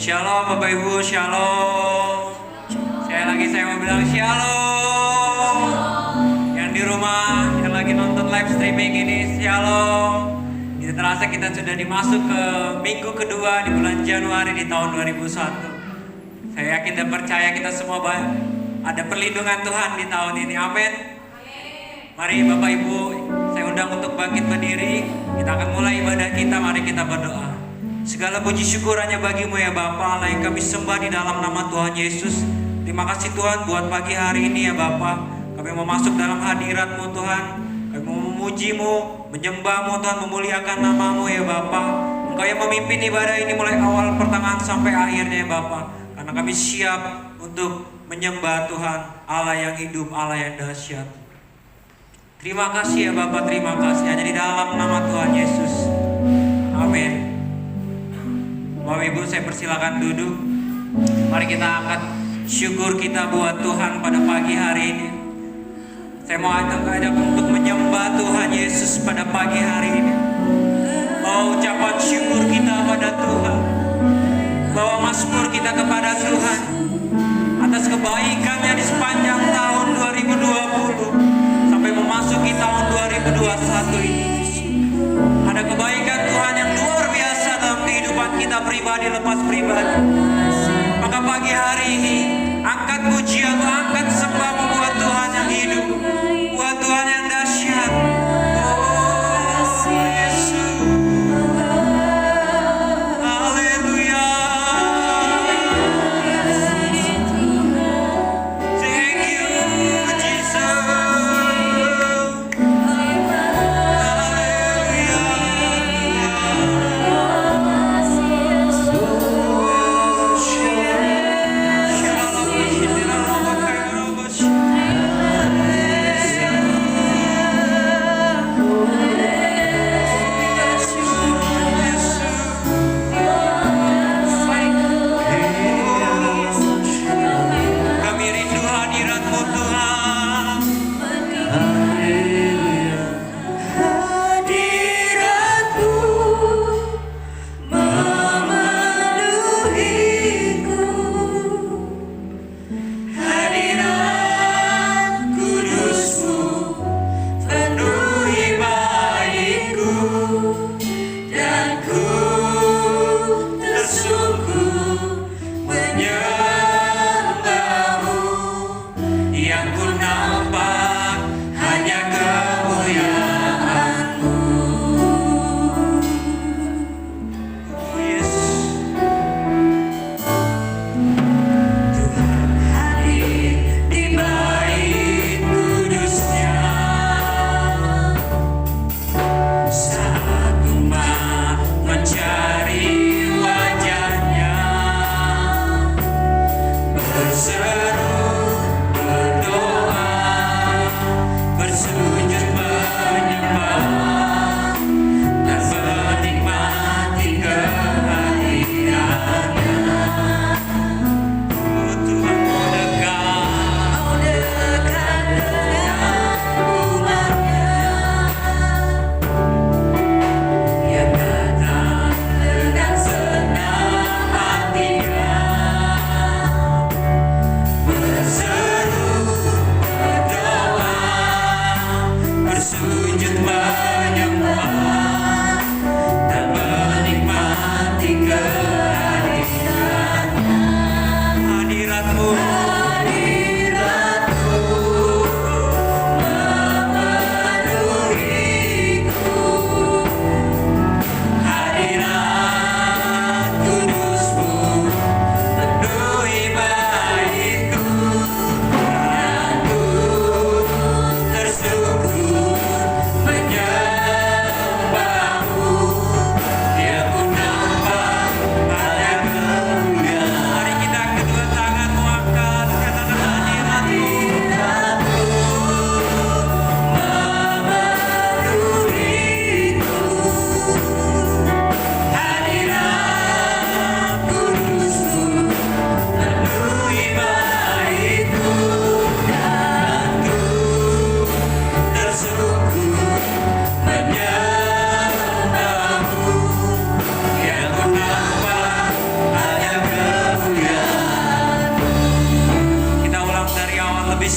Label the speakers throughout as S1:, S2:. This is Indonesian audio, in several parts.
S1: Shalom Bapak Ibu, shalom. Saya mau bilang shalom. Yang di rumah, yang lagi nonton live streaming ini, shalom. Kita terasa kita sudah dimasuk ke minggu kedua di bulan Januari di tahun 2001. Saya yakin dan percaya kita semua ada perlindungan Tuhan di tahun ini, amin. Mari Bapak Ibu, saya undang untuk bangkit berdiri. Kita akan mulai ibadah kita, mari kita berdoa. Segala puji syukur hanya bagimu ya Bapa Allah yang kami sembah di dalam nama Tuhan Yesus. Terima kasih Tuhan buat pagi hari ini ya Bapa. Kami mau masuk dalam hadirat-Mu Tuhan. Kami mau memuji-Mu, menyembah-Mu Tuhan, memuliakan nama-Mu ya Bapa. Engkau yang memimpin ibadah ini mulai awal pertengahan sampai akhirnya ya Bapa. Karena kami siap untuk menyembah Tuhan, Allah yang hidup, Allah yang dahsyat. Terima kasih ya Bapa, terima kasih hanya di dalam nama Tuhan Yesus. Amin. Bapak Ibu, saya persilakan duduk. Mari kita angkat syukur kita buat Tuhan pada pagi hari ini. Saya mau ajak untuk menyembah Tuhan Yesus pada pagi hari ini. Bawa ucapan syukur kita pada Tuhan. Bawa mazmur kita kepada Tuhan atas kebaikannya di sepanjang tahun 2020 sampai memasuki tahun 2021 ini. Ada kebaikan Tuhan yang luar biasa dalam kehidupan kita pribadi lepas pribadi. Maka pagi hari ini angkat pujian, angkat sembah buat Tuhan yang hidup, buat Tuhan yang dahsyat. Oh Yesus, haleluya. Thank you Jesus.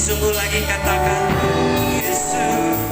S1: sungguh lagi katakan Yesus.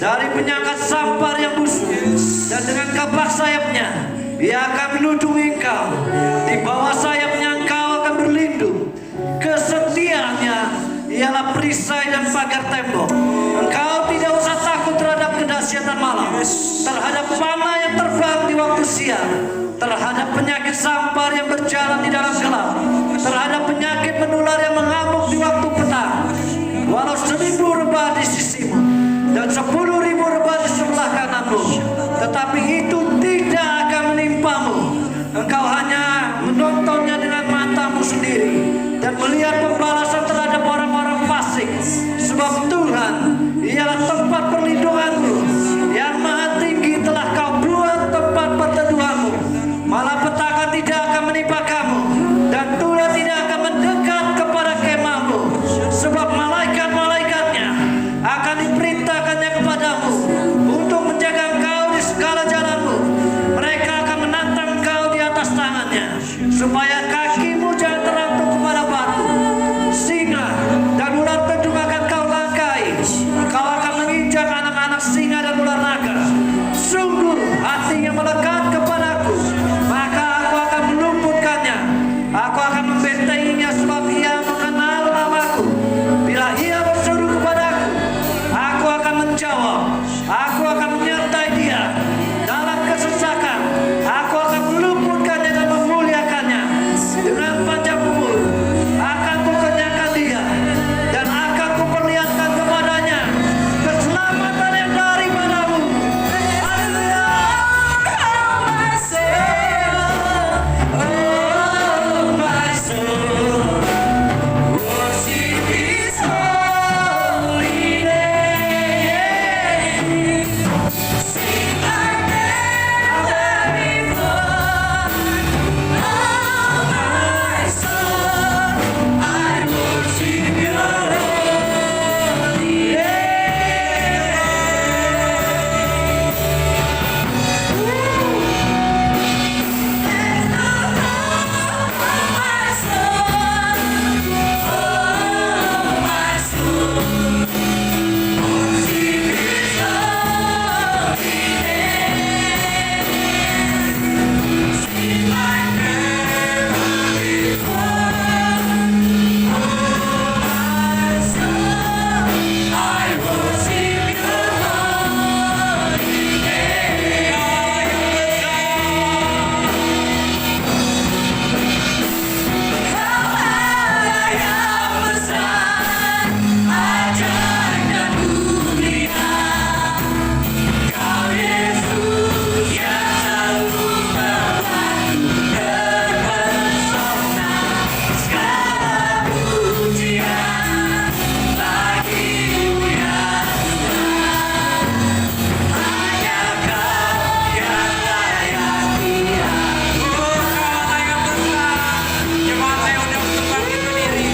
S2: dari penyangga sampar yang busuk, dan dengan kapak sayapnya Ia akan melindungi engkau. Di bawah sayapnya engkau akan berlindung. Kesetiaannya ialah perisai dan pagar tembok. Engkau tidak usah takut terhadap kedahsyatan malam, terhadap panah yang terbang di waktu siang, terhadap penyakit sampar yang berjalan di dalam gelap, terhadap penyakit menular yang mengamuk di waktu petang. Walau 1000 rebah di sisimu dan 10.000 rebah di sebelah kananmu, tetapi itu tidak akan menimpamu. Engkau hanya menontonnya dengan matamu sendiri dan melihat pembalasan terhadap orang-orang fasik. Sebab Tuhan supaya kakimu jangan terantuk kepada batu. Singa dan ular tedung akan kau langkai. Kau akan menginjak anak-anak singa dan ular naga. Sungguh hatinya melekat kepadaku, maka aku akan meluputkannya. Aku akan membentainya sebab ia mengenal namaku. Bila ia berseru kepadaku, aku akan menjawab. Aku akan menyertai dia dalam kesesakan. Aku akan meluputkannya dan memuliakannya. Dengan panjang umur akan kukenyangkan dia, dan akan kuperlihatkan kepadanya keselamatan yang daripadamu. Haleluya. Oh my soul, worship His holy name. Sing like never before. Oh my soul, I worship Your holy name.
S1: Jemaat saya undang untuk bangkit berdiri.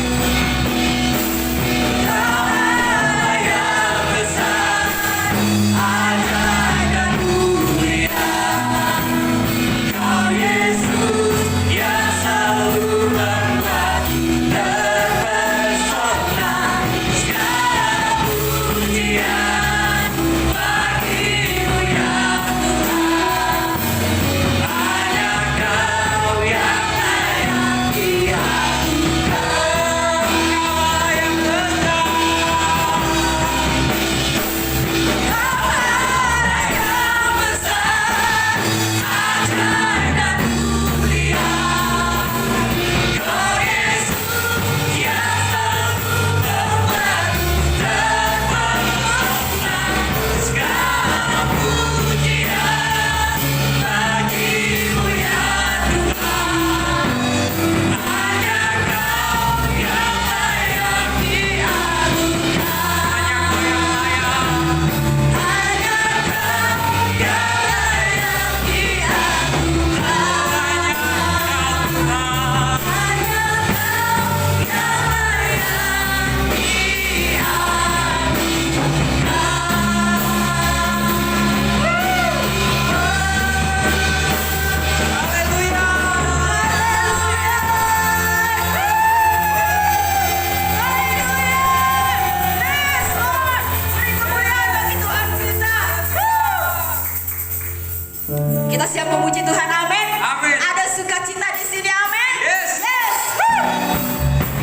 S3: Kita siap memuji Tuhan, amin.
S1: Amin.
S3: Ada sukacita di sini, amin.
S1: Yes.
S3: Yes. Woo.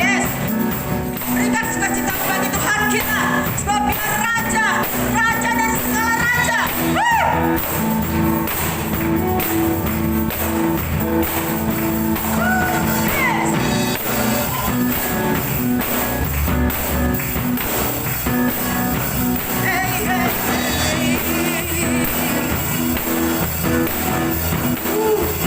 S3: Yes. Berikan sukacita bagi Tuhan kita, sebab Dia Raja, Raja dan segala raja. Woo. Yes. Hey, hey, hey. Woo.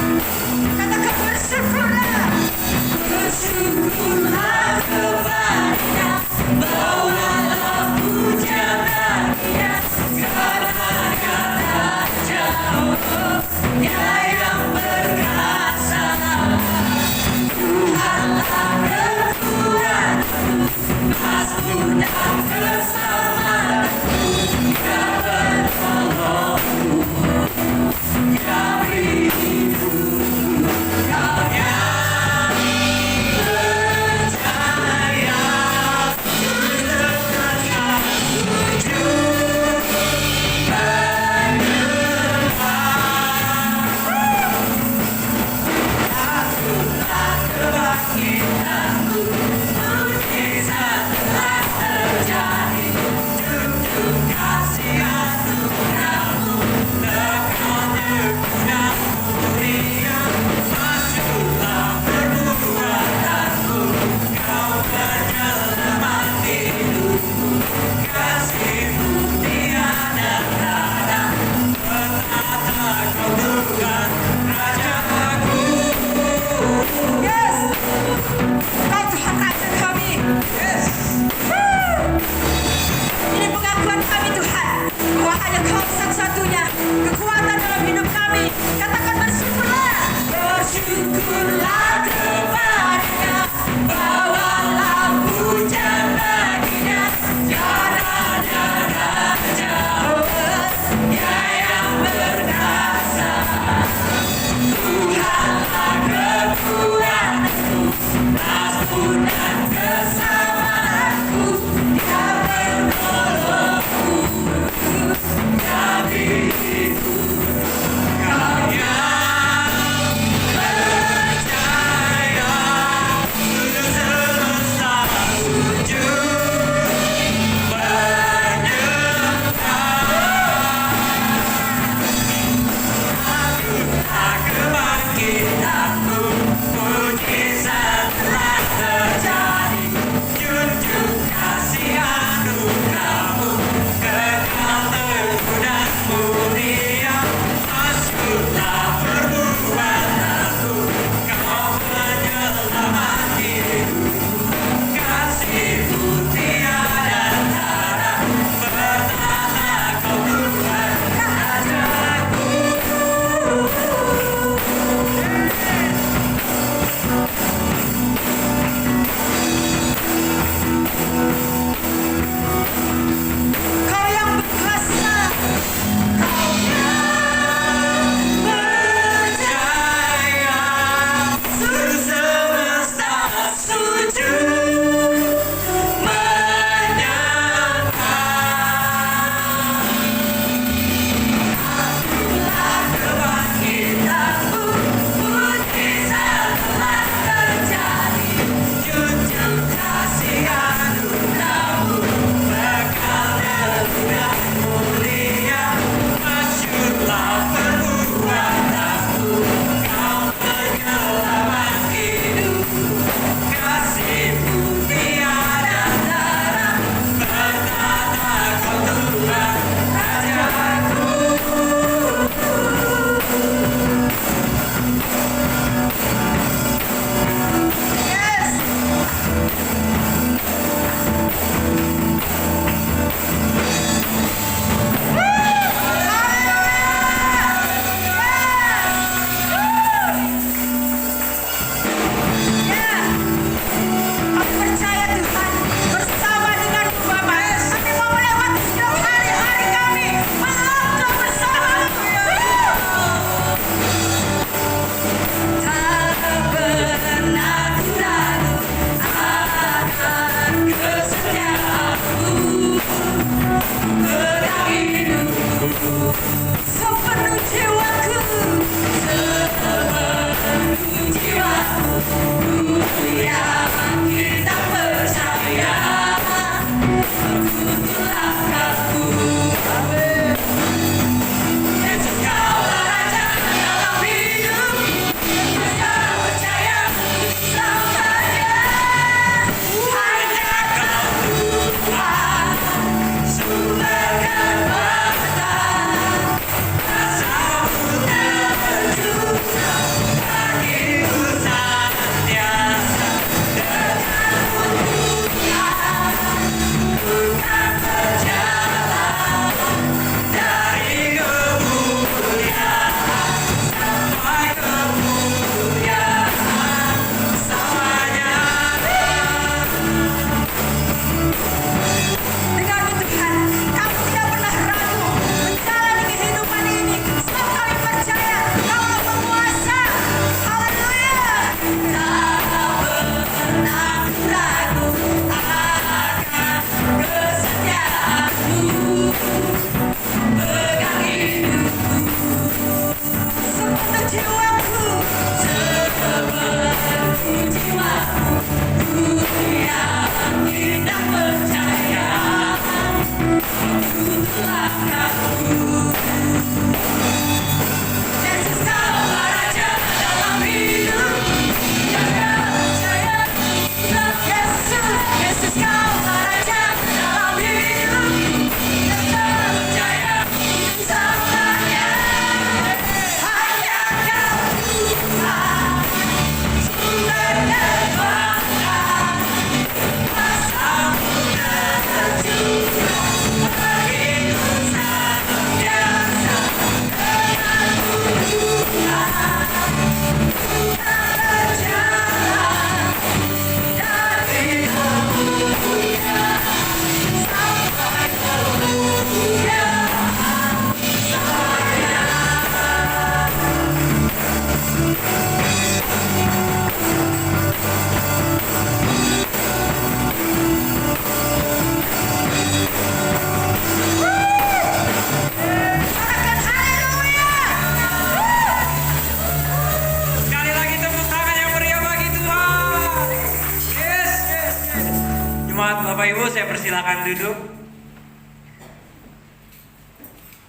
S1: Bapak Ibu, saya persilakan duduk.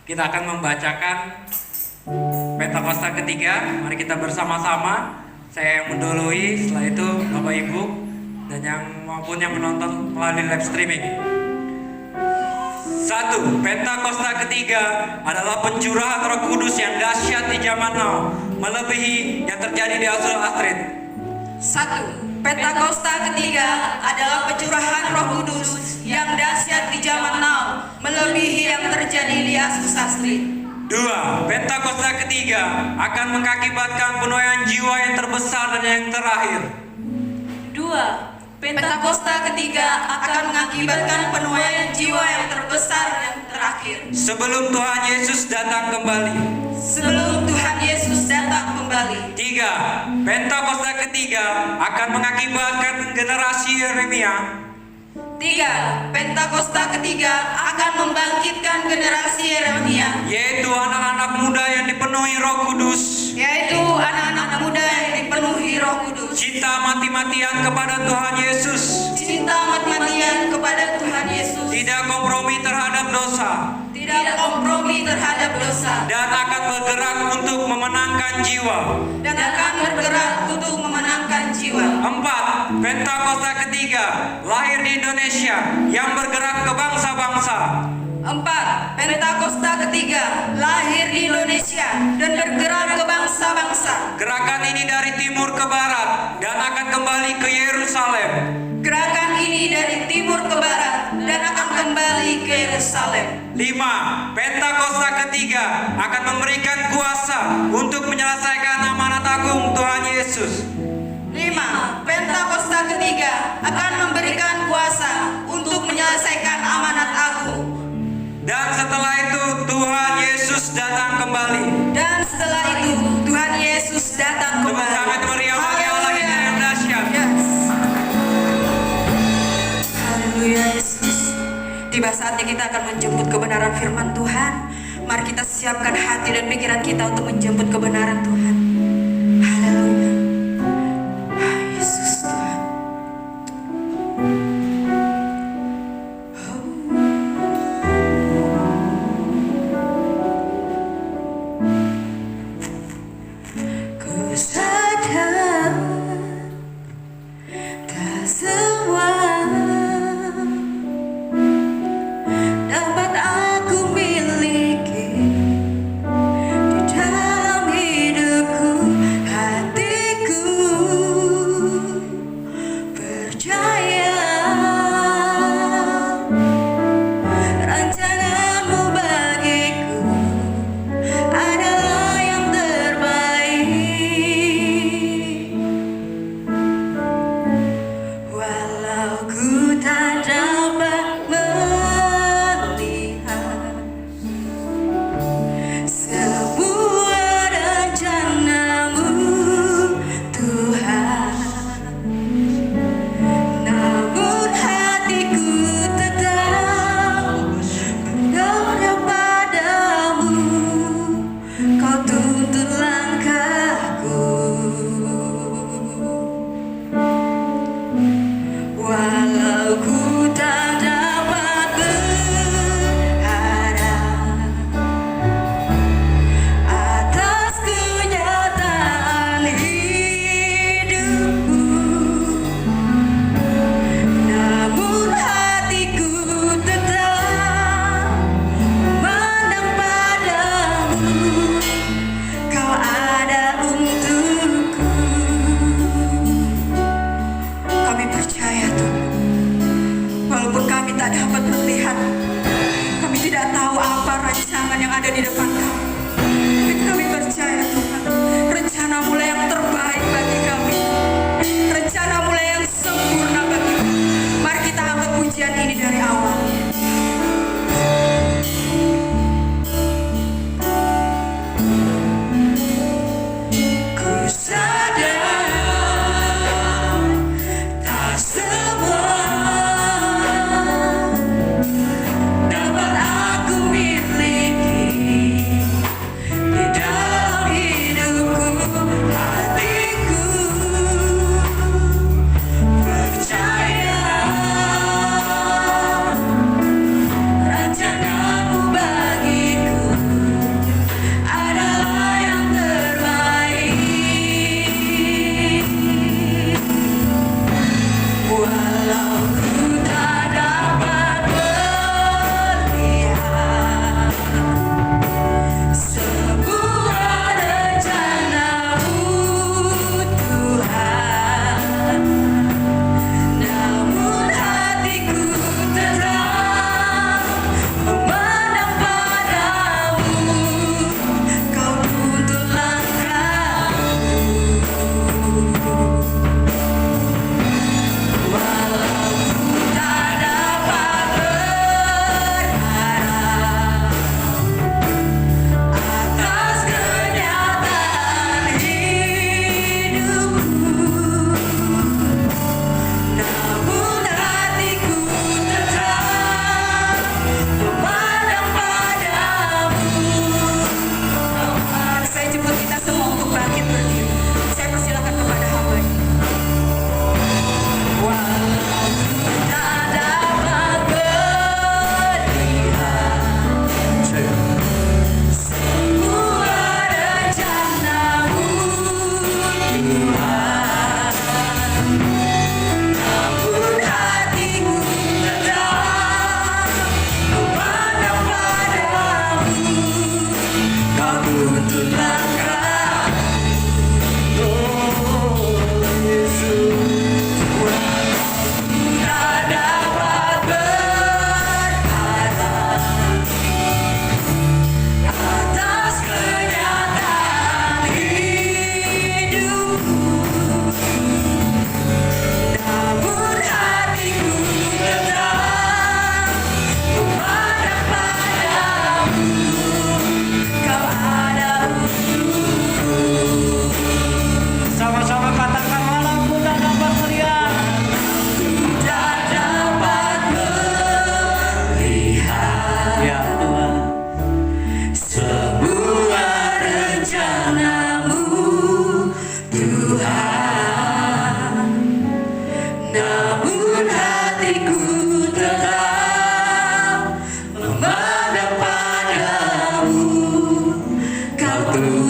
S1: Kita akan membacakan Pentakosta ketiga. Mari kita bersama-sama. Saya yang mendahului, setelah itu Bapak Ibu dan yang maupun yang menonton melalui live streaming. 1. Pentakosta ketiga adalah pencurahan Roh Kudus yang dahsyat di zaman now, melebihi yang terjadi di Azul Astrid.
S3: 1. Pentakosta ketiga adalah pencurahan Roh Kudus yang dahsyat di zaman now, melebihi yang terjadi di Asus Astrid.
S1: 2. Pentakosta ketiga akan mengakibatkan penuaian jiwa yang terbesar dan yang terakhir.
S3: 2. Pentakosta ketiga akan mengakibatkan penuaian jiwa yang terbesar yang terakhir.
S1: Sebelum Tuhan Yesus datang kembali.
S3: Sebelum Tuhan Yesus datang kembali.
S1: 3. Pentakosta ketiga akan mengakibatkan generasi Yeremia.
S3: 3. Pentakosta ketiga akan membangkitkan generasi Yeremia,
S1: Yaitu anak-anak muda yang dipenuhi Roh Kudus.
S3: yaitu anak-anak muda yang dipenuhi Roh Kudus.
S1: Cinta mati-matian kepada Tuhan Yesus.
S3: Cinta mati-matian kepada Tuhan Yesus.
S1: Tidak kompromi terhadap dosa.
S3: Tidak kompromi terhadap dosa.
S1: Dan akan bergerak untuk memenangkan jiwa.
S3: Dan akan bergerak untuk memenangkan jiwa.
S1: 4. Pentakosta ketiga lahir di Indonesia yang bergerak ke bangsa-bangsa.
S3: 4. Pentakosta ketiga lahir di Indonesia dan bergerak ke bangsa-bangsa.
S1: Gerakan ini dari timur ke barat dan akan kembali ke Yerusalem.
S3: Gerakan ini dari timur ke barat dan akan kembali ke Yerusalem.
S1: 5. Pentakosta ketiga akan memberikan kuasa untuk menyelesaikan amanat agung Tuhan Yesus.
S3: 5. Pentakosta ketiga akan memberikan kuasa untuk menyelesaikan amanat agung.
S1: Dan setelah itu Tuhan Yesus datang kembali.
S3: Dan setelah itu Tuhan Yesus datang
S1: Tepuk
S3: kembali.
S1: tangan meriah bagi Allah kita yang dahsyat.
S3: Yes. Haleluya Yesus. Tiba saatnya kita akan menjemput kebenaran firman Tuhan. Mari kita siapkan hati dan pikiran kita untuk menjemput kebenaran Tuhan. Haleluya. Yesus Tuhan. Ku sadar tak semua dapat aku miliki di dalam hidupku. Hatiku percaya rencanamu bagiku adalah yang terbaik. Walau ku tak dapat melihat semua rencanamu Tuhan, namun hatiku tetap berdoa padamu. Kau tuntun langkahku. Walau ku tak dapat berharap atas kenyataan hidupku, namun hatiku tetap memandang padamu. Kau ada untukku. Kami percaya Tuhan, walaupun kami tak dapat melihat, kami tidak tahu apa rancangan yang ada di depan kami. Tapi kami percaya Tuhan, rencana-Mu lah yang terbaik bagi kami. Rencana-Mu lah yang sempurna bagi kami. Mari kita angkat pujian ini dari awal.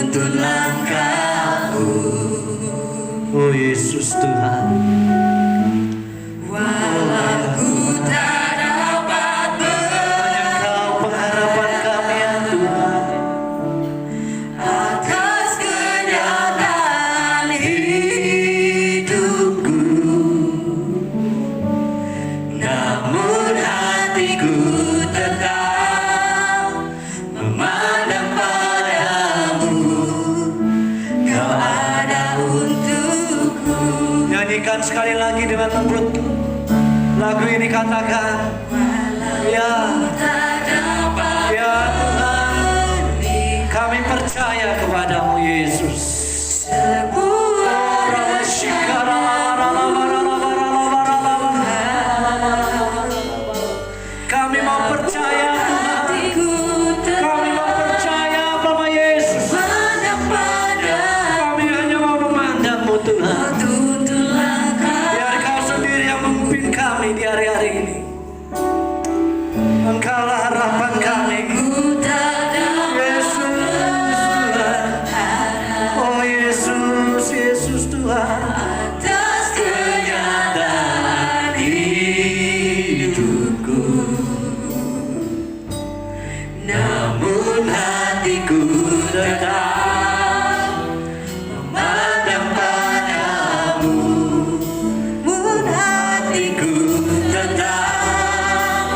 S2: tuntun langkahku. Oh Yesus Tuhan,
S3: Walau ku tak dapat
S2: Engkau pengharapan kami ya Tuhan.
S3: atas kenyataan hidupku, namun hatiku tetap memandang padamu. Kau ada untukku.
S2: Nyanyikan sekali lagi dengan lembut. Lagu ini katakan, ya,
S3: Tak dapat
S2: ya Tuhan, kami percaya kepadamu Yesus.
S3: sebuah
S2: Kami mau percaya Tuhan.
S3: hatiku
S2: Kami mau percaya Bapa Yesus.
S3: terpandang pada
S2: Kami hanya mau memandangmu Tuhan.
S3: tuntun langkah.
S2: Biar Kau sendiri yang memimpin kami di hari-hari ini. Engkaulah harapan kami.
S3: Ku tak dapat
S2: Yesus Tuhan. Oh Yesus, Yesus Tuhan.
S3: atas kenyataan hidupku, namun hatiku tetap memandang padamu. Namun hatiku tetap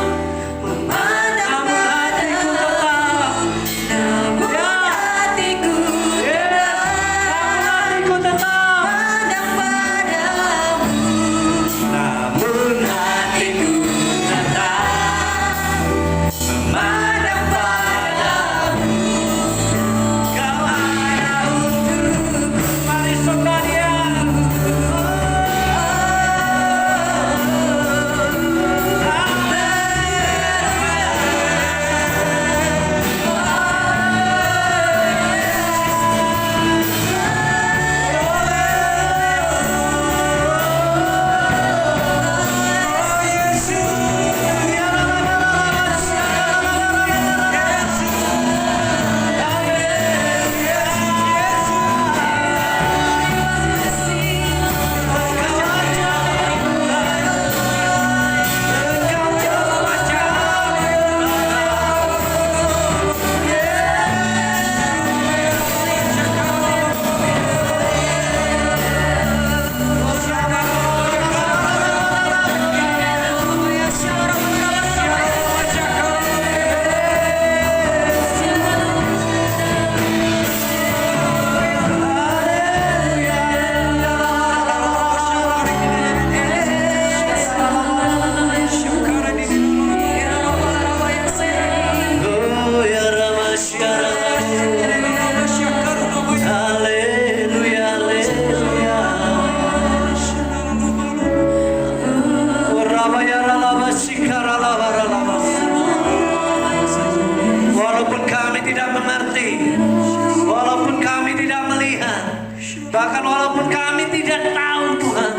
S3: memandang padamu. Namun hatiku
S2: Hatiku tetap.
S3: memandang padamu.
S2: Namun
S3: Hatiku tetap memandang padamu.
S2: Kau ada untukku. Mari saudara. Oh ya Rama Haleluya, haleluya. Oh Rama ya Rama Sikara Rama Rama. Walaupun kami tidak mengerti, walaupun kami tidak melihat, bahkan walaupun kami tidak tahu Tuhan,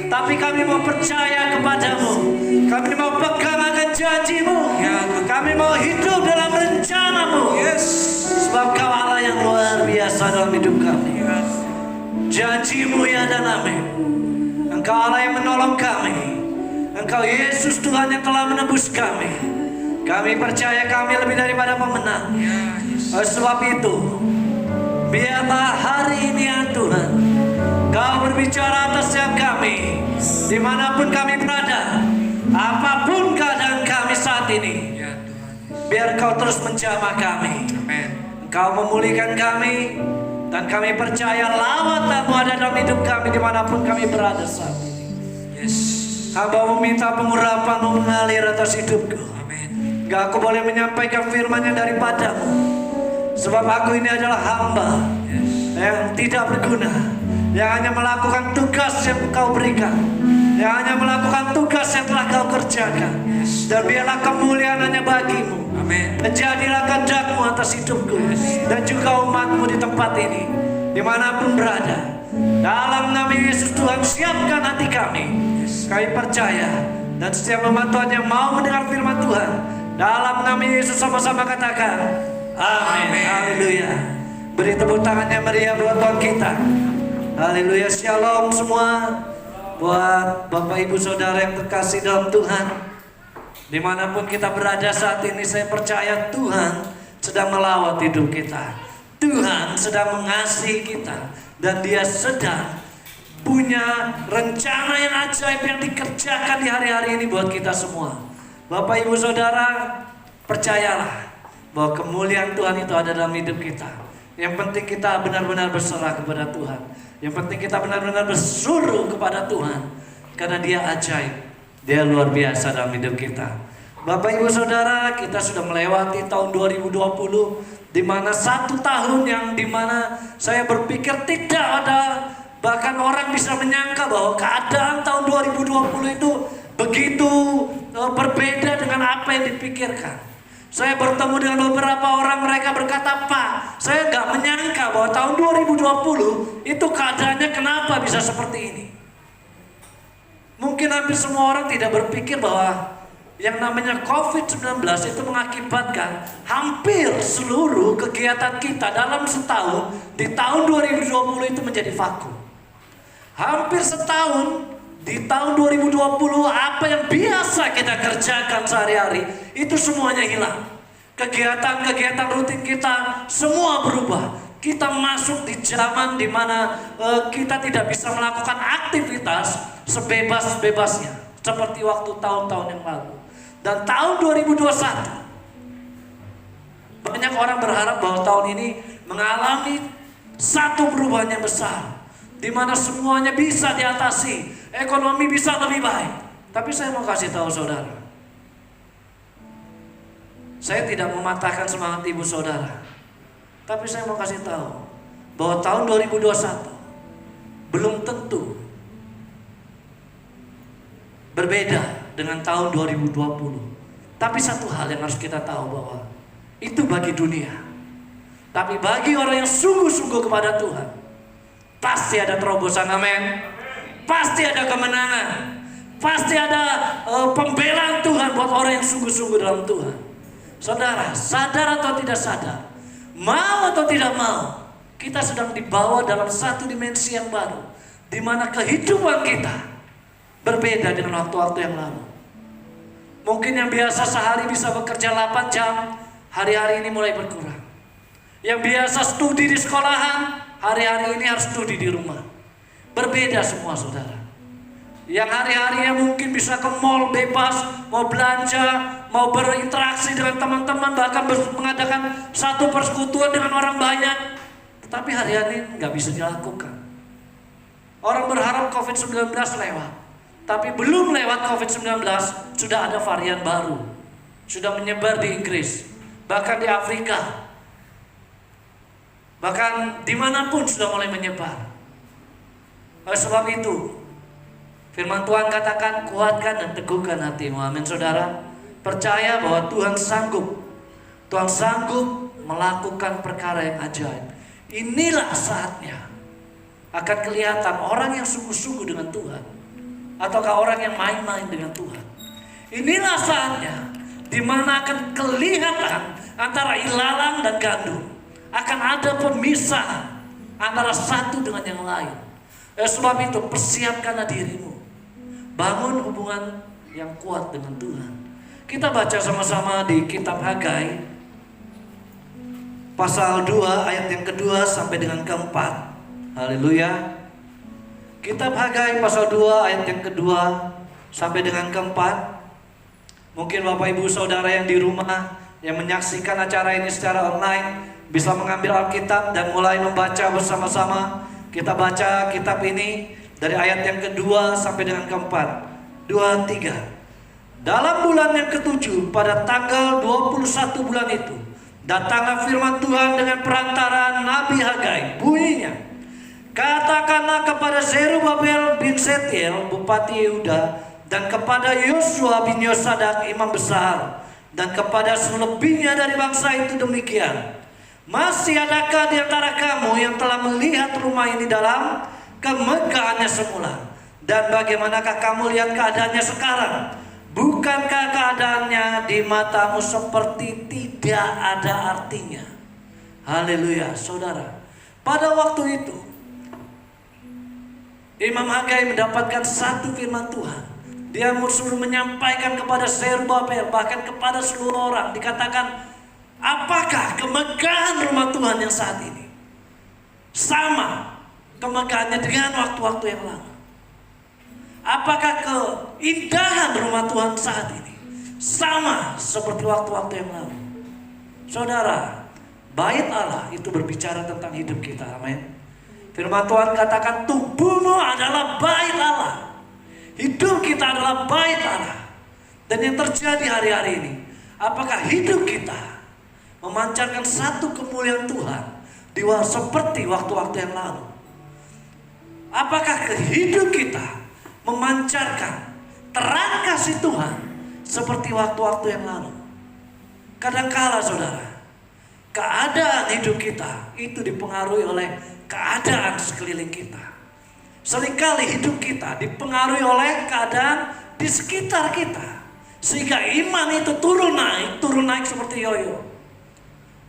S2: tapi kami mau percaya kepadamu. Kami mau pegang akan janjimu. Kami mau hidup dalam rencanamu. Sebab Kau Allah yang luar biasa dalam hidup kami. Janjimu ya dan amin. Engkau Allah yang menolong kami. Engkau Yesus Tuhan yang telah menebus kami. Kami percaya kami lebih daripada pemenang. Sebab itu, biarlah hari ini ya Tuhan, Kau berbicara atas setiap kami, dimanapun kami berada, apapun keadaan kami saat ini. Biar Kau terus menjamah kami. Kau memulihkan kami, dan kami percaya lawatan-Mu ada dalam hidup kami dimanapun kami berada saat ini. Hamba meminta pengurapan-Mu mengalir atas hidupku. Gak aku boleh menyampaikan firman-Nya daripada-Mu, sebab aku ini adalah hamba yang tidak berguna, yang hanya melakukan tugas yang Kau berikan, yang hanya melakukan tugas yang telah Kau kerjakan. Dan biarlah kemuliaan hanya bagi-Mu. Menjadilah kehendak-Mu atas hidupku dan juga umat-Mu di tempat ini, dimanapun berada. Dalam nama Yesus Tuhan, siapkan hati kami. Kami percaya, dan setiap umat Tuhan yang mau mendengar firman Tuhan, dalam nama Yesus sama-sama katakan amin. Haleluya. Beri tepuk tangannya meriah buat Tuhan kita. Haleluya, shalom semua. Buat Bapak Ibu Saudara yang terkasih dalam Tuhan, dimanapun kita berada saat ini, saya percaya Tuhan sedang melawat hidup kita. Tuhan sedang mengasihi kita, dan Dia sedang punya rencana yang ajaib yang dikerjakan di hari-hari ini buat kita semua. Bapak Ibu Saudara, percayalah bahwa kemuliaan Tuhan itu ada dalam hidup kita. Yang penting kita benar-benar berserah kepada Tuhan. Yang penting kita benar-benar bersuruh kepada Tuhan, karena Dia ajaib, Dia luar biasa dalam hidup kita. Bapak Ibu Saudara, kita sudah melewati tahun 2020, di mana satu tahun yang dimana saya berpikir tidak ada, bahkan orang bisa menyangka bahwa keadaan tahun 2020 itu begitu berbeda dengan apa yang dipikirkan. Saya bertemu dengan beberapa orang, mereka berkata, "Pak, saya nggak menyangka bahwa tahun 2020 itu keadaannya kenapa bisa seperti ini." Mungkin hampir semua orang tidak berpikir bahwa yang namanya COVID-19 itu mengakibatkan hampir seluruh kegiatan kita dalam setahun di tahun 2020 itu menjadi vakum. Hampir setahun di tahun 2020, apa yang biasa kita kerjakan sehari-hari itu semuanya hilang. Kegiatan-kegiatan rutin kita semua berubah. Kita masuk di zaman di mana kita tidak bisa melakukan aktivitas sebebas-bebasnya seperti waktu tahun-tahun yang lalu. Dan tahun 2021, banyak orang berharap bahwa tahun ini mengalami satu perubahan yang besar, di mana semuanya bisa diatasi, ekonomi bisa lebih baik. Tapi saya mau kasih tahu saudara, saya tidak mematahkan semangat ibu saudara, tapi saya mau kasih tahu bahwa tahun 2021 belum tentu berbeda dengan tahun 2020. Tapi satu hal yang harus kita tahu bahwa itu bagi dunia. Tapi bagi orang yang sungguh-sungguh kepada Tuhan, pasti ada terobosan, amin. Pasti ada kemenangan. Pasti ada pembelaan Tuhan buat orang yang sungguh-sungguh dalam Tuhan. Saudara, sadar atau tidak sadar, mau atau tidak mau, kita sedang dibawa dalam satu dimensi yang baru, di mana kehidupan kita berbeda dengan waktu-waktu yang lalu. Mungkin yang biasa sehari bisa bekerja 8 jam, hari-hari ini mulai berkurang. Yang biasa studi di sekolahan, hari-hari ini harus studi di rumah. Berbeda semua saudara. Yang hari-harinya mungkin bisa ke mall bebas, mau belanja, mau berinteraksi dengan teman-teman, bahkan mengadakan satu persekutuan dengan orang banyak, tetapi hari-hari nggak bisa dilakukan. Orang berharap COVID-19 lewat, tapi belum lewat COVID-19 sudah ada varian baru, sudah menyebar di Inggris, bahkan di Afrika, bahkan dimanapun sudah mulai menyebar. Oleh sebab itu, firman Tuhan katakan, kuatkan dan teguhkan hatimu. Amin saudara. Percaya bahwa Tuhan sanggup. Tuhan sanggup melakukan perkara yang ajaib. Inilah saatnya akan kelihatan orang yang sungguh-sungguh dengan Tuhan, ataukah orang yang main-main dengan Tuhan. Inilah saatnya di mana akan kelihatan antara ilalang dan gandum. Akan ada pemisahan antara satu dengan yang lain. Sebab itu persiapkanlah dirimu, bangun hubungan yang kuat dengan Tuhan. Kita baca sama-sama di kitab Hagai pasal 2 ayat yang kedua sampai dengan keempat. Haleluya. Kitab Hagai pasal 2 ayat yang kedua sampai dengan keempat. Mungkin Bapak Ibu Saudara yang di rumah yang menyaksikan acara ini secara online bisa mengambil Alkitab dan mulai membaca bersama-sama. Kita baca kitab ini dari ayat yang kedua sampai dengan keempat. 2, 3. Dalam bulan yang ketujuh, pada tanggal 21 bulan itu, datanglah firman Tuhan dengan perantaraan Nabi Hagai. Bunyinya, katakanlah kepada Zerubabel bin Setiel, Bupati Yehuda, dan kepada Yosua bin Yosadak, Imam Besar, dan kepada selebihnya dari bangsa itu demikian. Masih adakah di antara kamu yang telah melihat rumah ini dalam kemegahannya semula? Dan bagaimanakah kamu lihat keadaannya sekarang? Bukankah keadaannya di matamu seperti tidak ada artinya? Haleluya, saudara. Pada waktu itu, Imam Hagai mendapatkan satu firman Tuhan. Dia suruh menyampaikan kepada Zerubabel, bahkan kepada seluruh orang. Dikatakan, apakah kemegahan rumah Tuhan yang saat ini sama kemegahannya dengan waktu-waktu yang lalu? Apakah keindahan rumah Tuhan saat ini sama seperti waktu-waktu yang lalu? Saudara, bait Allah itu berbicara tentang hidup kita. Amin. Firman Tuhan katakan, tubuhmu adalah bait Allah. Hidup kita adalah bait Allah. Dan yang terjadi hari-hari ini, apakah hidup kita memancarkan satu kemuliaan Tuhan seperti waktu-waktu yang lalu? Apakah hidup kita memancarkan terang kasih Tuhan seperti waktu-waktu yang lalu? Kadangkala saudara, keadaan hidup kita itu dipengaruhi oleh keadaan sekeliling kita. Seringkali hidup kita dipengaruhi oleh keadaan di sekitar kita, sehingga iman itu turun naik seperti yoyo.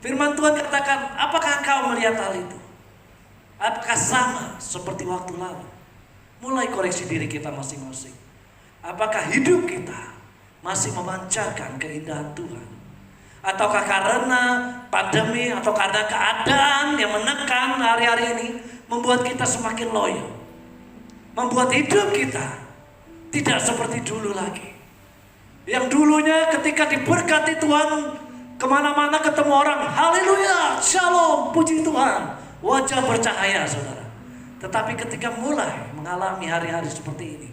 S2: Firman Tuhan katakan, apakah engkau melihat hal itu? Apakah sama seperti waktu lalu? Mulai koreksi diri kita masing-masing. Apakah hidup kita masih memancarkan keindahan Tuhan? Ataukah karena pandemi atau karena keadaan yang menekan hari-hari ini membuat kita semakin loyo, membuat hidup kita tidak seperti dulu lagi. Yang dulunya ketika diberkati Tuhan, kemana-mana ketemu orang, haleluya, shalom, puji Tuhan, wajah bercahaya saudara. Tetapi ketika mulai mengalami hari-hari seperti ini,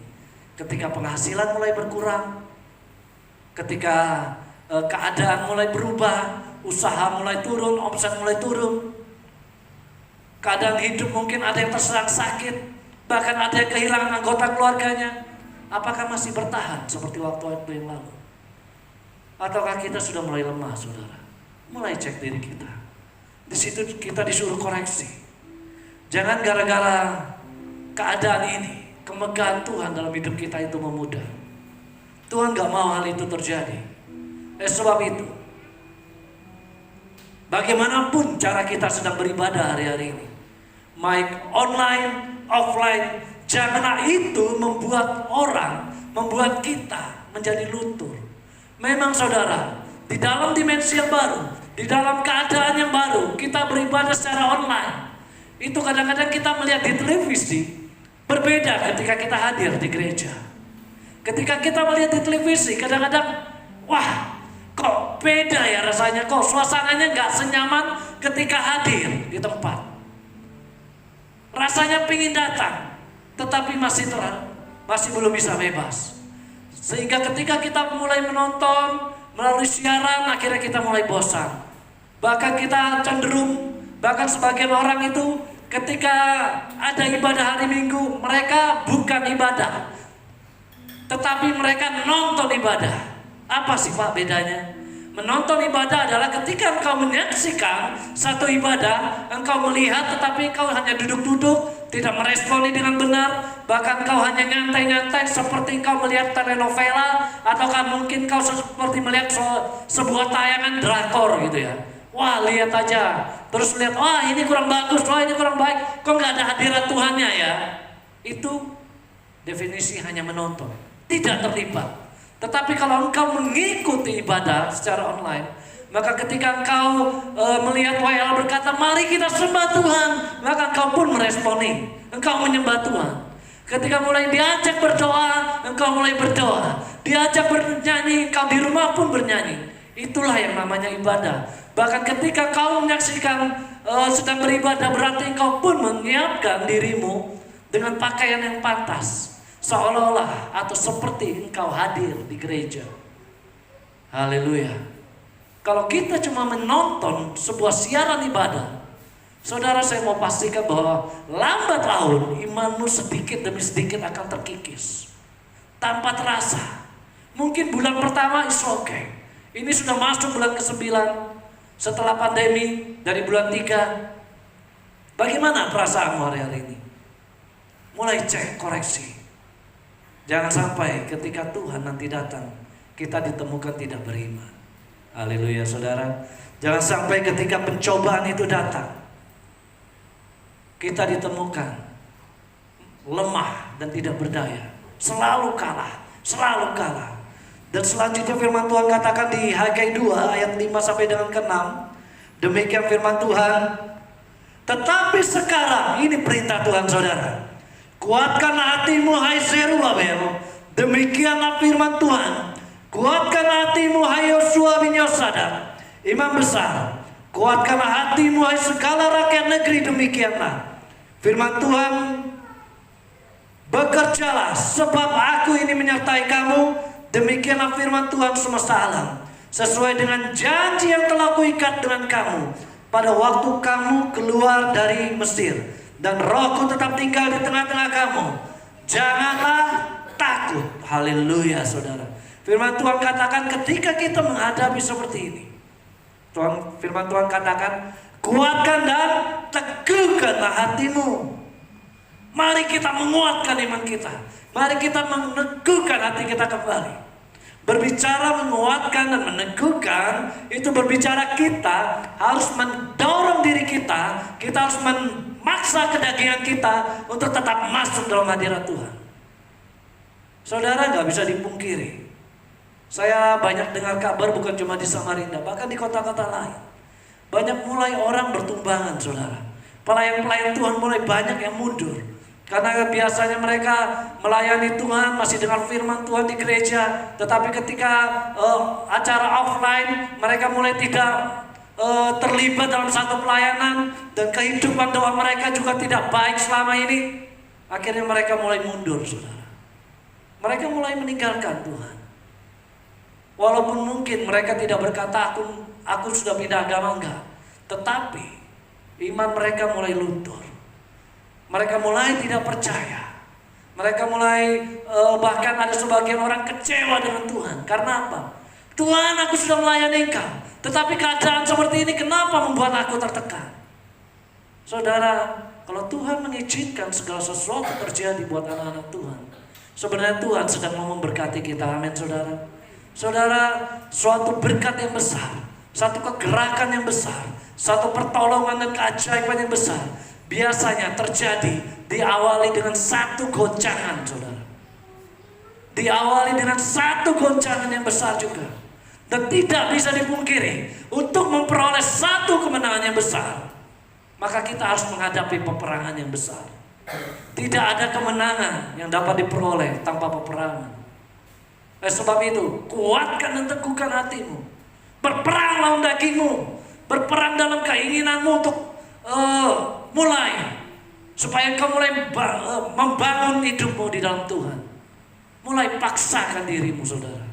S2: ketika penghasilan mulai berkurang, ketika keadaan mulai berubah, usaha mulai turun, omset mulai turun, keadaan hidup mungkin ada yang terserang sakit, bahkan ada yang kehilangan anggota keluarganya. Apakah masih bertahan seperti waktu-waktu yang lalu? Ataukah kita sudah mulai lemah, saudara? Mulai cek diri kita. Di situ kita disuruh koreksi. Jangan gara-gara keadaan ini, kemegahan Tuhan dalam hidup kita itu memudar. Tuhan gak mau hal itu terjadi. Sebab itu, bagaimanapun cara kita sedang beribadah hari-hari ini, baik online, offline, janganlah itu membuat kita menjadi luntur. Memang saudara, di dalam dimensi yang baru, di dalam keadaan yang baru, kita beribadah secara online. Itu kadang-kadang kita melihat di televisi, berbeda ketika kita hadir di gereja. Ketika kita melihat di televisi, kadang-kadang, wah, kok beda ya rasanya, kok suasananya gak senyaman ketika hadir di tempat. Rasanya pingin datang, tetapi masih belum bisa bebas. Sehingga ketika kita mulai menonton melalui siaran, akhirnya kita mulai bosan. Bahkan kita cenderung, bahkan sebagian orang itu ketika ada ibadah hari Minggu, mereka bukan ibadah, tetapi mereka nonton ibadah. Apa sih Pak bedanya? Menonton ibadah adalah ketika engkau menyaksikan satu ibadah, engkau melihat tetapi engkau hanya duduk-duduk, tidak meresponi dengan benar, bahkan engkau hanya nyantai-nyantai seperti engkau melihat telenovela, ataukah mungkin engkau seperti melihat sebuah tayangan drakor gitu ya. Wah, lihat aja, terus lihat, wah ini kurang bagus, wah ini kurang baik, kok nggak ada hadirat Tuhannya ya? Itu definisi hanya menonton, tidak terlibat. Tetapi kalau engkau mengikuti ibadah secara online, maka ketika engkau melihat WL berkata, mari kita sembah Tuhan, maka engkau pun meresponi, engkau menyembah Tuhan. Ketika mulai diajak berdoa, engkau mulai berdoa. Diajak bernyanyi, engkau di rumah pun bernyanyi. Itulah yang namanya ibadah. Bahkan ketika kau menyaksikan sedang beribadah, berarti engkau pun menyiapkan dirimu dengan pakaian yang pantas, seolah-olah atau seperti engkau hadir di gereja. Haleluya. Kalau kita cuma menonton sebuah siaran ibadah, saudara, saya mau pastikan bahwa lambat laun imanmu sedikit demi sedikit akan terkikis tanpa terasa. Mungkin bulan pertama is okay. Ini sudah masuk bulan ke-9 setelah pandemi, dari bulan 3. Bagaimana perasaanmu hari-hari ini? Mulai cek, koreksi. Jangan sampai ketika Tuhan nanti datang, kita ditemukan tidak beriman. Haleluya saudara. Jangan sampai ketika pencobaan itu datang, kita ditemukan lemah dan tidak berdaya. Selalu kalah, selalu kalah. Dan selanjutnya firman Tuhan katakan di Hagai 2 ayat 5 sampai dengan ke-6. Demikian firman Tuhan. Tetapi sekarang, ini perintah Tuhan saudara, kuatkanlah hatimu hai Zerubabel. Demikianlah firman Tuhan. Kuatkan hatimu hai Yosua bin Yosadak, imam besar. Kuatkanlah hatimu hai segala rakyat negeri. Demikianlah firman Tuhan. Bekerjalah sebab aku ini menyertai kamu. Demikianlah firman Tuhan semesta alam. Sesuai dengan janji yang telah kuikat dengan kamu pada waktu kamu keluar dari Mesir. Dan rohku tetap tinggal di tengah-tengah kamu. Janganlah takut. Haleluya saudara. Firman Tuhan katakan ketika kita menghadapi seperti ini, firman Tuhan katakan, kuatkan dan teguhkanlah hatimu. Mari kita menguatkan iman kita. Mari kita meneguhkan hati kita kembali. Berbicara menguatkan dan meneguhkan, itu berbicara kita harus mendorong diri kita. Kita harus memaksa kedagingan kita untuk tetap masuk dalam hadirat Tuhan. Saudara, gak bisa dipungkiri, saya banyak dengar kabar bukan cuma di Samarinda, bahkan di kota-kota lain. Banyak mulai orang bertumbangan saudara. Pelayan-pelayan Tuhan mulai banyak yang mundur. Karena biasanya mereka melayani Tuhan masih dengan firman Tuhan di gereja. Tetapi ketika acara offline, mereka mulai tidak terlibat dalam satu pelayanan. Dan kehidupan doa mereka juga tidak baik selama ini. Akhirnya mereka mulai mundur saudara. Mereka mulai meninggalkan Tuhan. Walaupun mungkin mereka tidak berkata aku sudah pindah agama, enggak. Tetapi iman mereka mulai luntur. Mereka mulai tidak percaya. Mereka mulai bahkan ada sebagian orang kecewa dengan Tuhan. Karena apa? Tuhan, aku sudah melayani Engkau, tetapi keadaan seperti ini kenapa membuat aku tertekan? Saudara, kalau Tuhan mengizinkan segala sesuatu terjadi buat anak-anak Tuhan, sebenarnya Tuhan sedang mau memberkati kita. Amin saudara. Saudara, suatu berkat yang besar, satu kegerakan yang besar, satu pertolongan dan keajaiban yang besar biasanya terjadi diawali dengan satu goncangan saudara. Diawali dengan satu goncangan yang besar juga. Dan tidak bisa dipungkiri, untuk memperoleh satu kemenangan yang besar, maka kita harus menghadapi peperangan yang besar. Tidak ada kemenangan yang dapat diperoleh tanpa peperangan. Sebab itu, kuatkan dan teguhkan hatimu. Berperang lawan dagingmu. Berperang dalam keinginanmu untuk mulai. Supaya kau mulai membangun hidupmu di dalam Tuhan. Mulai paksakan dirimu saudara.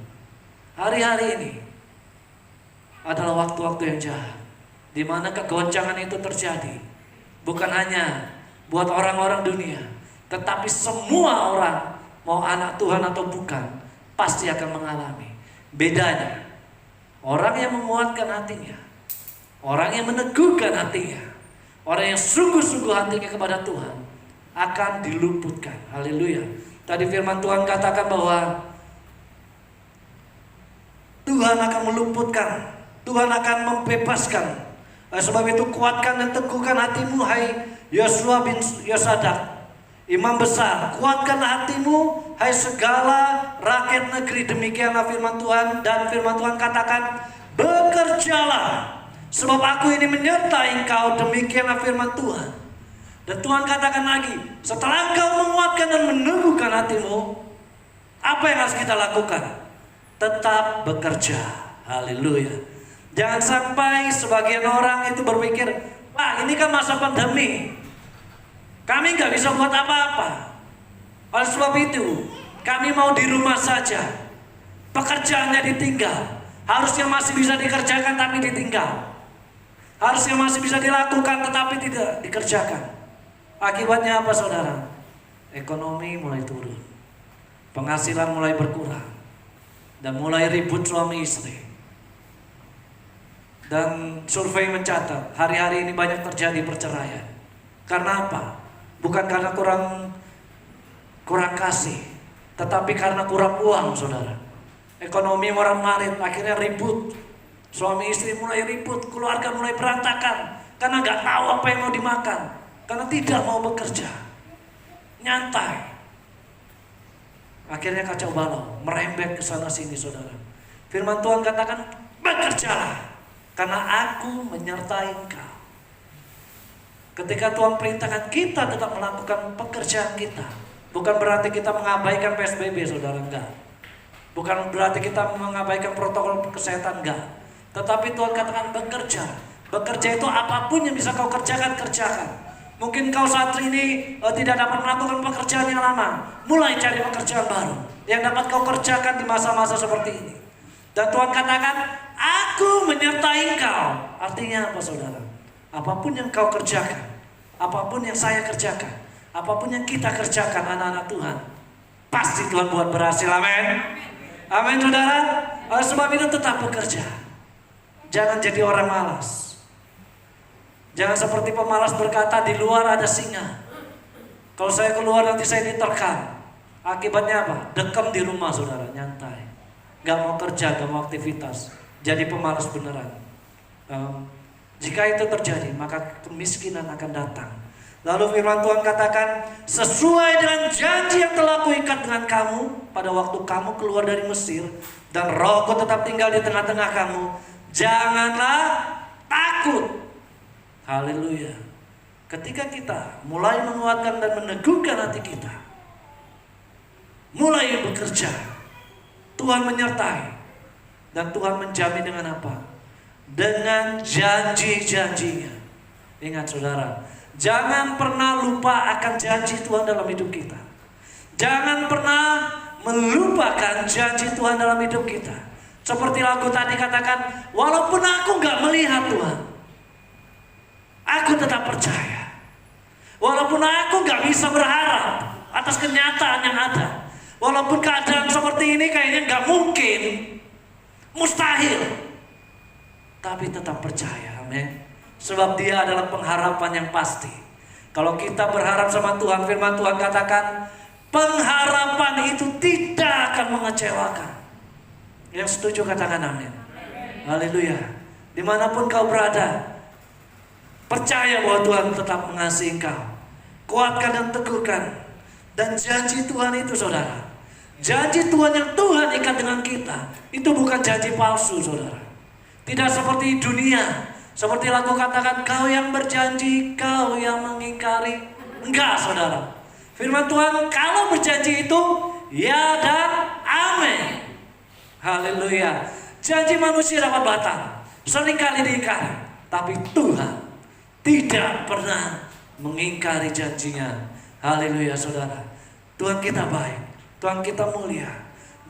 S2: Hari-hari ini adalah waktu-waktu yang jahat, di mana kegoncangan itu terjadi. Bukan hanya buat orang-orang dunia, tetapi semua orang, mau anak Tuhan atau bukan, pasti akan mengalami. Bedanya, orang yang menguatkan hatinya, orang yang meneguhkan hatinya, orang yang sungguh-sungguh hatinya kepada Tuhan, akan diluputkan. Haleluya. Tadi firman Tuhan katakan bahwa Tuhan akan meluputkan, Tuhan akan membebaskan. Sebab itu kuatkan dan teguhkan hatimu hai Yosua bin Yosadak, imam besar. Kuatkanlah hatimu hai segala rakyat negeri. Demikianlah firman Tuhan. Dan firman Tuhan katakan, bekerjalah sebab aku ini menyertai engkau. Demikianlah firman Tuhan. Dan Tuhan katakan lagi, setelah engkau menguatkan dan meneguhkan hatimu, apa yang harus kita lakukan? Tetap bekerja. Haleluya. Jangan sampai sebagian orang itu berpikir, Pak, ini kan masa pandemi, kami gak bisa buat apa-apa. Oleh sebab itu, kami mau di rumah saja. Pekerjaannya ditinggal. Harusnya masih bisa dikerjakan tapi ditinggal. Harusnya masih bisa dilakukan tetapi tidak dikerjakan. Akibatnya apa saudara? Ekonomi mulai turun, penghasilan mulai berkurang, dan mulai ribut suami istri. Dan survei mencatat, hari-hari ini banyak terjadi perceraian. Karena apa? Bukan karena kurang kasih, tetapi karena kurang uang saudara. Ekonomi orang marit, akhirnya ribut. Suami istri mulai ribut, keluarga mulai berantakan karena nggak tahu apa yang mau dimakan, karena tidak mau bekerja, nyantai. Akhirnya kacau balau, merembet ke sana sini, saudara. Firman Tuhan katakan, bekerjalah, karena aku menyertai engkau. Ketika Tuhan perintahkan kita tetap melakukan pekerjaan kita, bukan berarti kita mengabaikan PSBB, saudara, enggak. Bukan berarti kita mengabaikan protokol kesehatan, enggak. Tetapi Tuhan katakan bekerja. Bekerja itu apapun yang bisa kau kerjakan, kerjakan. Mungkin kau saat ini tidak dapat melakukan pekerjaan yang lama. Mulai cari pekerjaan baru yang dapat kau kerjakan di masa-masa seperti ini. Dan Tuhan katakan, aku menyertai engkau. Artinya apa, saudara? Apapun yang kau kerjakan, apapun yang saya kerjakan, apapun yang kita kerjakan, anak-anak Tuhan, pasti Tuhan buat berhasil. Amin. Amin, saudara. Oleh sebab itu tetap bekerja. Jangan jadi orang malas. Jangan seperti pemalas berkata, di luar ada singa. Kalau saya keluar nanti saya diterkam. Akibatnya apa? Dekem di rumah, saudara, nyantai. Gak mau kerja, gak mau aktivitas. Jadi pemalas beneran. Jika itu terjadi, maka kemiskinan akan datang. Lalu firman Tuhan katakan, sesuai dengan janji yang telah kuikat dengan kamu pada waktu kamu keluar dari Mesir, dan Rohku tetap tinggal di tengah-tengah kamu, janganlah takut. Haleluya. Ketika kita mulai menguatkan dan meneguhkan hati kita, mulai bekerja, Tuhan menyertai. Dan Tuhan menjamin dengan apa? Dengan janji-janjinya. Ingat, saudara, jangan pernah lupa akan janji Tuhan dalam hidup kita. Jangan pernah melupakan janji Tuhan dalam hidup kita. Seperti lagu tadi katakan, walaupun aku gak melihat Tuhan, aku tetap percaya. Walaupun aku gak bisa berharap atas kenyataan yang ada, walaupun keadaan seperti ini kayaknya gak mungkin, mustahil, tapi tetap percaya. Amin. Sebab Dia adalah pengharapan yang pasti. Kalau kita berharap sama Tuhan, firman Tuhan katakan, pengharapan itu tidak akan mengecewakan. Yang setuju katakan amin. Haleluya. Dimanapun kau berada, percaya bahwa Tuhan tetap mengasihi engkau. Kuatkan dan teguhkan. Dan janji Tuhan itu, saudara, janji Tuhan yang Tuhan ikat dengan kita, itu bukan janji palsu, saudara. Tidak seperti dunia. Seperti lagu katakan, kau yang berjanji, kau yang mengingkari. Enggak, saudara. Firman Tuhan kalau berjanji itu, ya dan amin. Haleluya. Janji manusia dapat batal, seringkali diingkari, tapi Tuhan tidak pernah mengingkari janjinya. Haleluya, saudara. Tuhan kita baik, Tuhan kita mulia.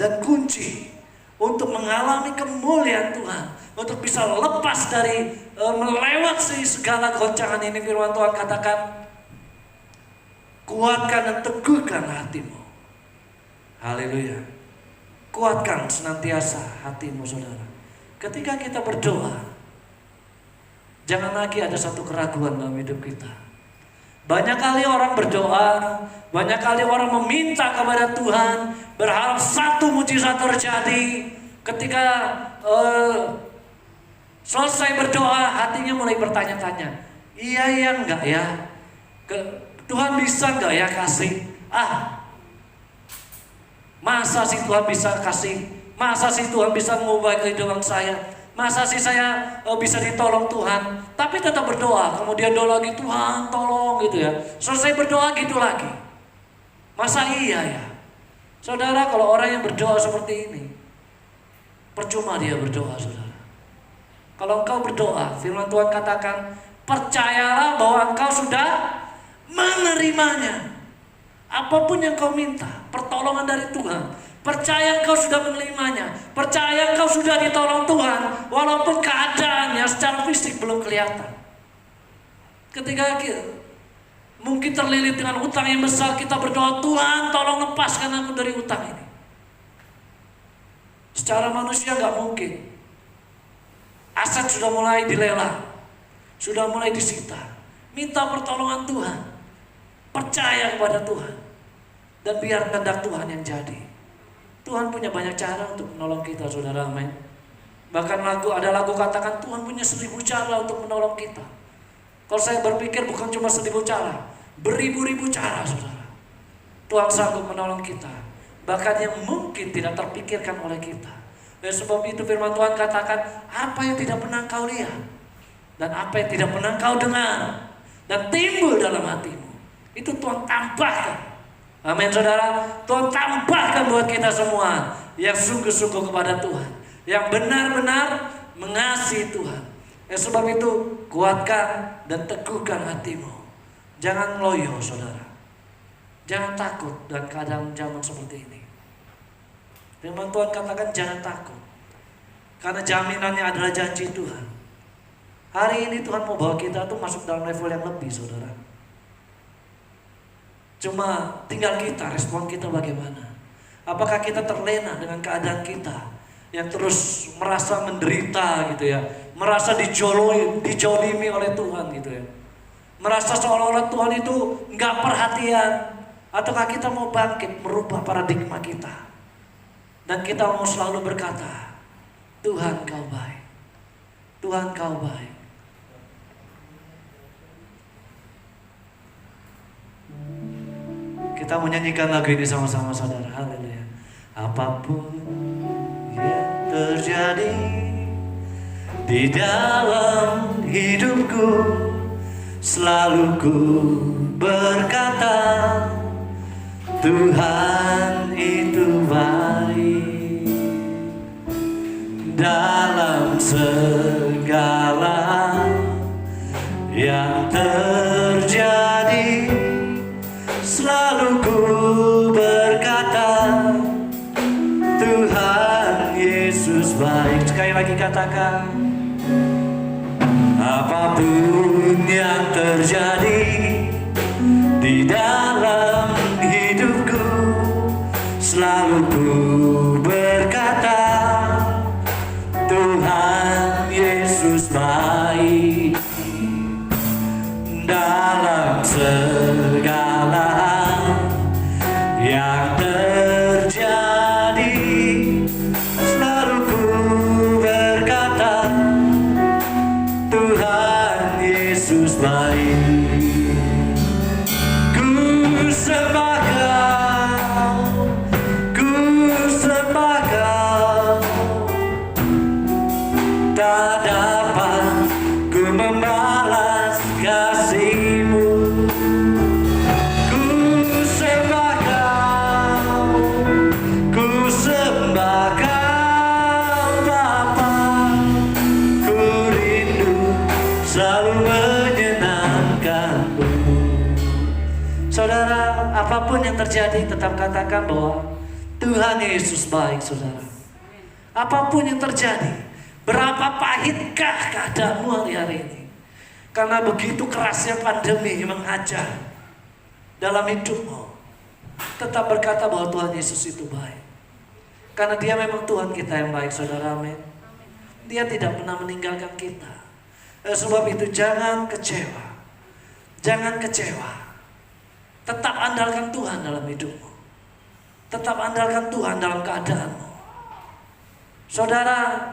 S2: Dan kunci untuk mengalami kemuliaan Tuhan, untuk bisa lepas dari melewati segala goncangan ini, firman Tuhan katakan, kuatkan dan teguhkan hatimu. Haleluya. Kuatkan senantiasa hatimu, saudara. Ketika kita berdoa, jangan lagi ada satu keraguan dalam hidup kita. Banyak kali orang berdoa, banyak kali orang meminta kepada Tuhan, berharap satu mujizat terjadi. Ketika selesai berdoa, hatinya mulai bertanya-tanya, iya enggak ya? Tuhan bisa enggak ya kasih? Masa sih Tuhan bisa kasih? Masa sih Tuhan bisa mengubah kehidupan saya? Masa sih saya bisa ditolong Tuhan? Tapi tetap berdoa, kemudian doa lagi, Tuhan tolong, gitu ya. Selesai berdoa gitu lagi. Masa iya ya? Saudara, kalau orang yang berdoa seperti ini, percuma dia berdoa, saudara. Kalau engkau berdoa, firman Tuhan katakan, percayalah bahwa engkau sudah menerimanya. Apapun yang kau minta, pertolongan dari Tuhan, percaya engkau sudah menerimanya. Percaya engkau sudah ditolong Tuhan, walaupun keadaannya secara fisik belum kelihatan. Ketika mungkin terlilit dengan utang yang besar, kita berdoa, Tuhan tolong lepaskan aku dari utang ini. Secara manusia gak mungkin. Aset sudah mulai dilelang, sudah mulai disita. Minta pertolongan Tuhan, percaya kepada Tuhan, dan biar kehendak Tuhan yang jadi. Tuhan punya banyak cara untuk menolong kita, saudara. Amin. Bahkan ada lagu katakan Tuhan punya 1000 cara untuk menolong kita. Kalau saya berpikir bukan cuma 1000 cara, beribu-ribu cara saudara. Tuhan sanggup menolong kita, bahkan yang mungkin tidak terpikirkan oleh kita. Dan sebab itu firman Tuhan katakan, apa yang tidak pernah kau lihat dan apa yang tidak pernah kau dengar dan timbul dalam hatimu, itu Tuhan tambahkan. Amin saudara. Tuhan tambahkan buat kita semua yang sungguh-sungguh kepada Tuhan, yang benar-benar mengasihi Tuhan. Sebab itu kuatkan dan teguhkan hatimu. Jangan loyo saudara. Jangan takut dan keadaan zaman seperti ini. Firman Tuhan katakan jangan takut, karena jaminannya adalah janji Tuhan. Hari ini Tuhan mau bawa kita tuh masuk dalam level yang lebih saudara. Cuma tinggal kita, respon kita bagaimana. Apakah kita terlena dengan keadaan kita yang terus merasa menderita gitu ya, merasa dijolimi oleh Tuhan gitu ya, merasa seolah-olah Tuhan itu nggak perhatian. Ataukah kita mau bangkit merubah paradigma kita dan kita mau selalu berkata, Tuhan kau baik, Tuhan kau baik. Kita menyanyikan lagu ini sama-sama saudara. Haleluya. Apapun yang terjadi di dalam hidupku, selalu ku berkata, Tuhan itu baik. Dalam segala yang terjadi, selalu ku berkata, Tuhan Yesus baik. Sekali lagi katakan, apapun yang terjadi di dalam hidupku, selalu ku berkata, Tuhan Yesus baik. Dalam segala yang terjadi, selalu ku berkata, Tuhan Yesus baik. Ku sembah Kau, ku sembah Kau, tak dapat ku membalas kasih-Mu. Ku sembah Kau, ku sembah Kau Bapa, ku rindu selalu menyenangkan-Mu. Saudara, apapun yang terjadi tetap katakan bahwa Tuhan Yesus baik saudara. Apapun yang terjadi, berapa pahitkah keadaanmu hari-hari ini, karena begitu kerasnya pandemi menghajar dalam hidupmu, tetap berkata bahwa Tuhan Yesus itu baik. Karena Dia memang Tuhan kita yang baik saudara, amin. Dia tidak pernah meninggalkan kita. Sebab itu jangan kecewa. Jangan kecewa. Tetap andalkan Tuhan dalam hidupmu. Tetap andalkan Tuhan dalam keadaanmu. Saudara,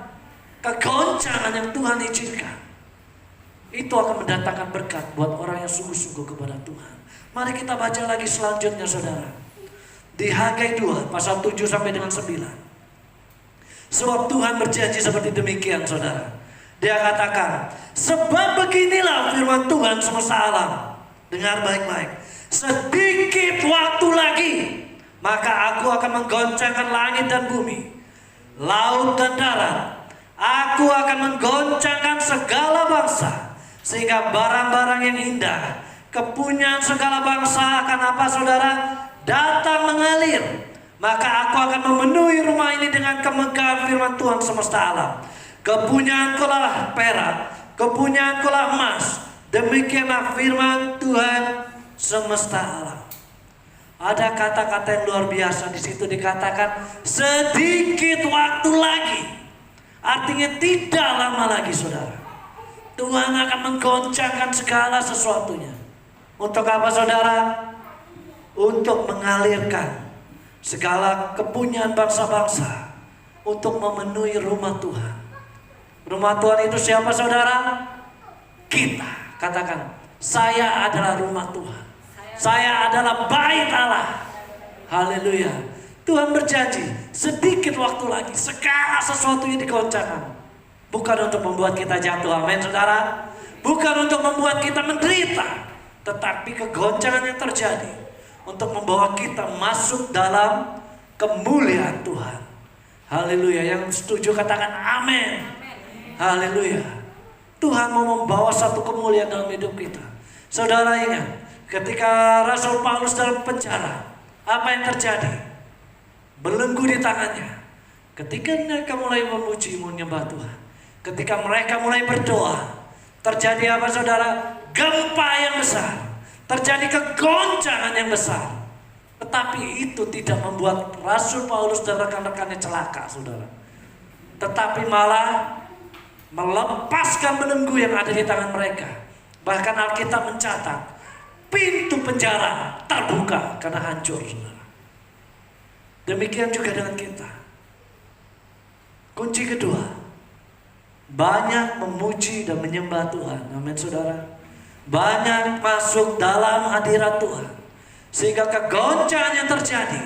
S2: kegoncangan yang Tuhan izinkan, itu akan mendatangkan berkat buat orang yang sungguh-sungguh kepada Tuhan. Mari kita baca lagi selanjutnya saudara. Di Hagai 2 pasal 7 sampai dengan 9. Sebab Tuhan berjanji seperti demikian saudara. Dia katakan, sebab beginilah firman Tuhan semesta alam. Dengar baik-baik. Sedikit waktu lagi, maka aku akan menggoncangkan langit dan bumi, laut dan darat. Aku akan menggoncangkan segala bangsa, sehingga barang-barang yang indah, kepunyaan segala bangsa akan apa saudara? Datang mengalir. Maka aku akan memenuhi rumah ini dengan kemegahan firman Tuhan semesta alam. Kepunyaanku lah perak, kepunyaanku lah emas. Demikianlah firman Tuhan semesta alam. Ada kata-kata yang luar biasa di situ dikatakan sedikit waktu lagi. Artinya tidak lama lagi saudara. Tuhan akan menggoncangkan segala sesuatunya. Untuk apa saudara? Untuk mengalirkan segala kepunyaan bangsa-bangsa, untuk memenuhi rumah Tuhan. Rumah Tuhan itu siapa saudara? Kita. Katakan, saya adalah rumah Tuhan. Saya adalah bait Allah. Haleluya. Tuhan berjanji, sedikit waktu lagi segala sesuatu yang digoncangkan. Bukan untuk membuat kita jatuh, amin saudara. Bukan untuk membuat kita menderita, tetapi kegoncangan yang terjadi untuk membawa kita masuk dalam kemuliaan Tuhan. Haleluya. Yang setuju katakan amin. Haleluya. Tuhan mau membawa satu kemuliaan dalam hidup kita. Saudara ingat, ketika Rasul Paulus dalam penjara, apa yang terjadi? Belenggu di tangannya. Ketika mereka mulai memuji, menyembah Tuhan, ketika mereka mulai berdoa, terjadi apa saudara? Gempa yang besar. Terjadi kegoncangan yang besar. Tetapi itu tidak membuat Rasul Paulus dan rekan-rekannya celaka, saudara. Tetapi malah melepaskan belenggu yang ada di tangan mereka. Bahkan Alkitab mencatat, pintu penjara terbuka karena hancur, saudara. Demikian juga dengan kita. Kunci kedua, banyak memuji dan menyembah Tuhan. Amin saudara. Banyak masuk dalam hadirat Tuhan, sehingga kegoncangan yang terjadi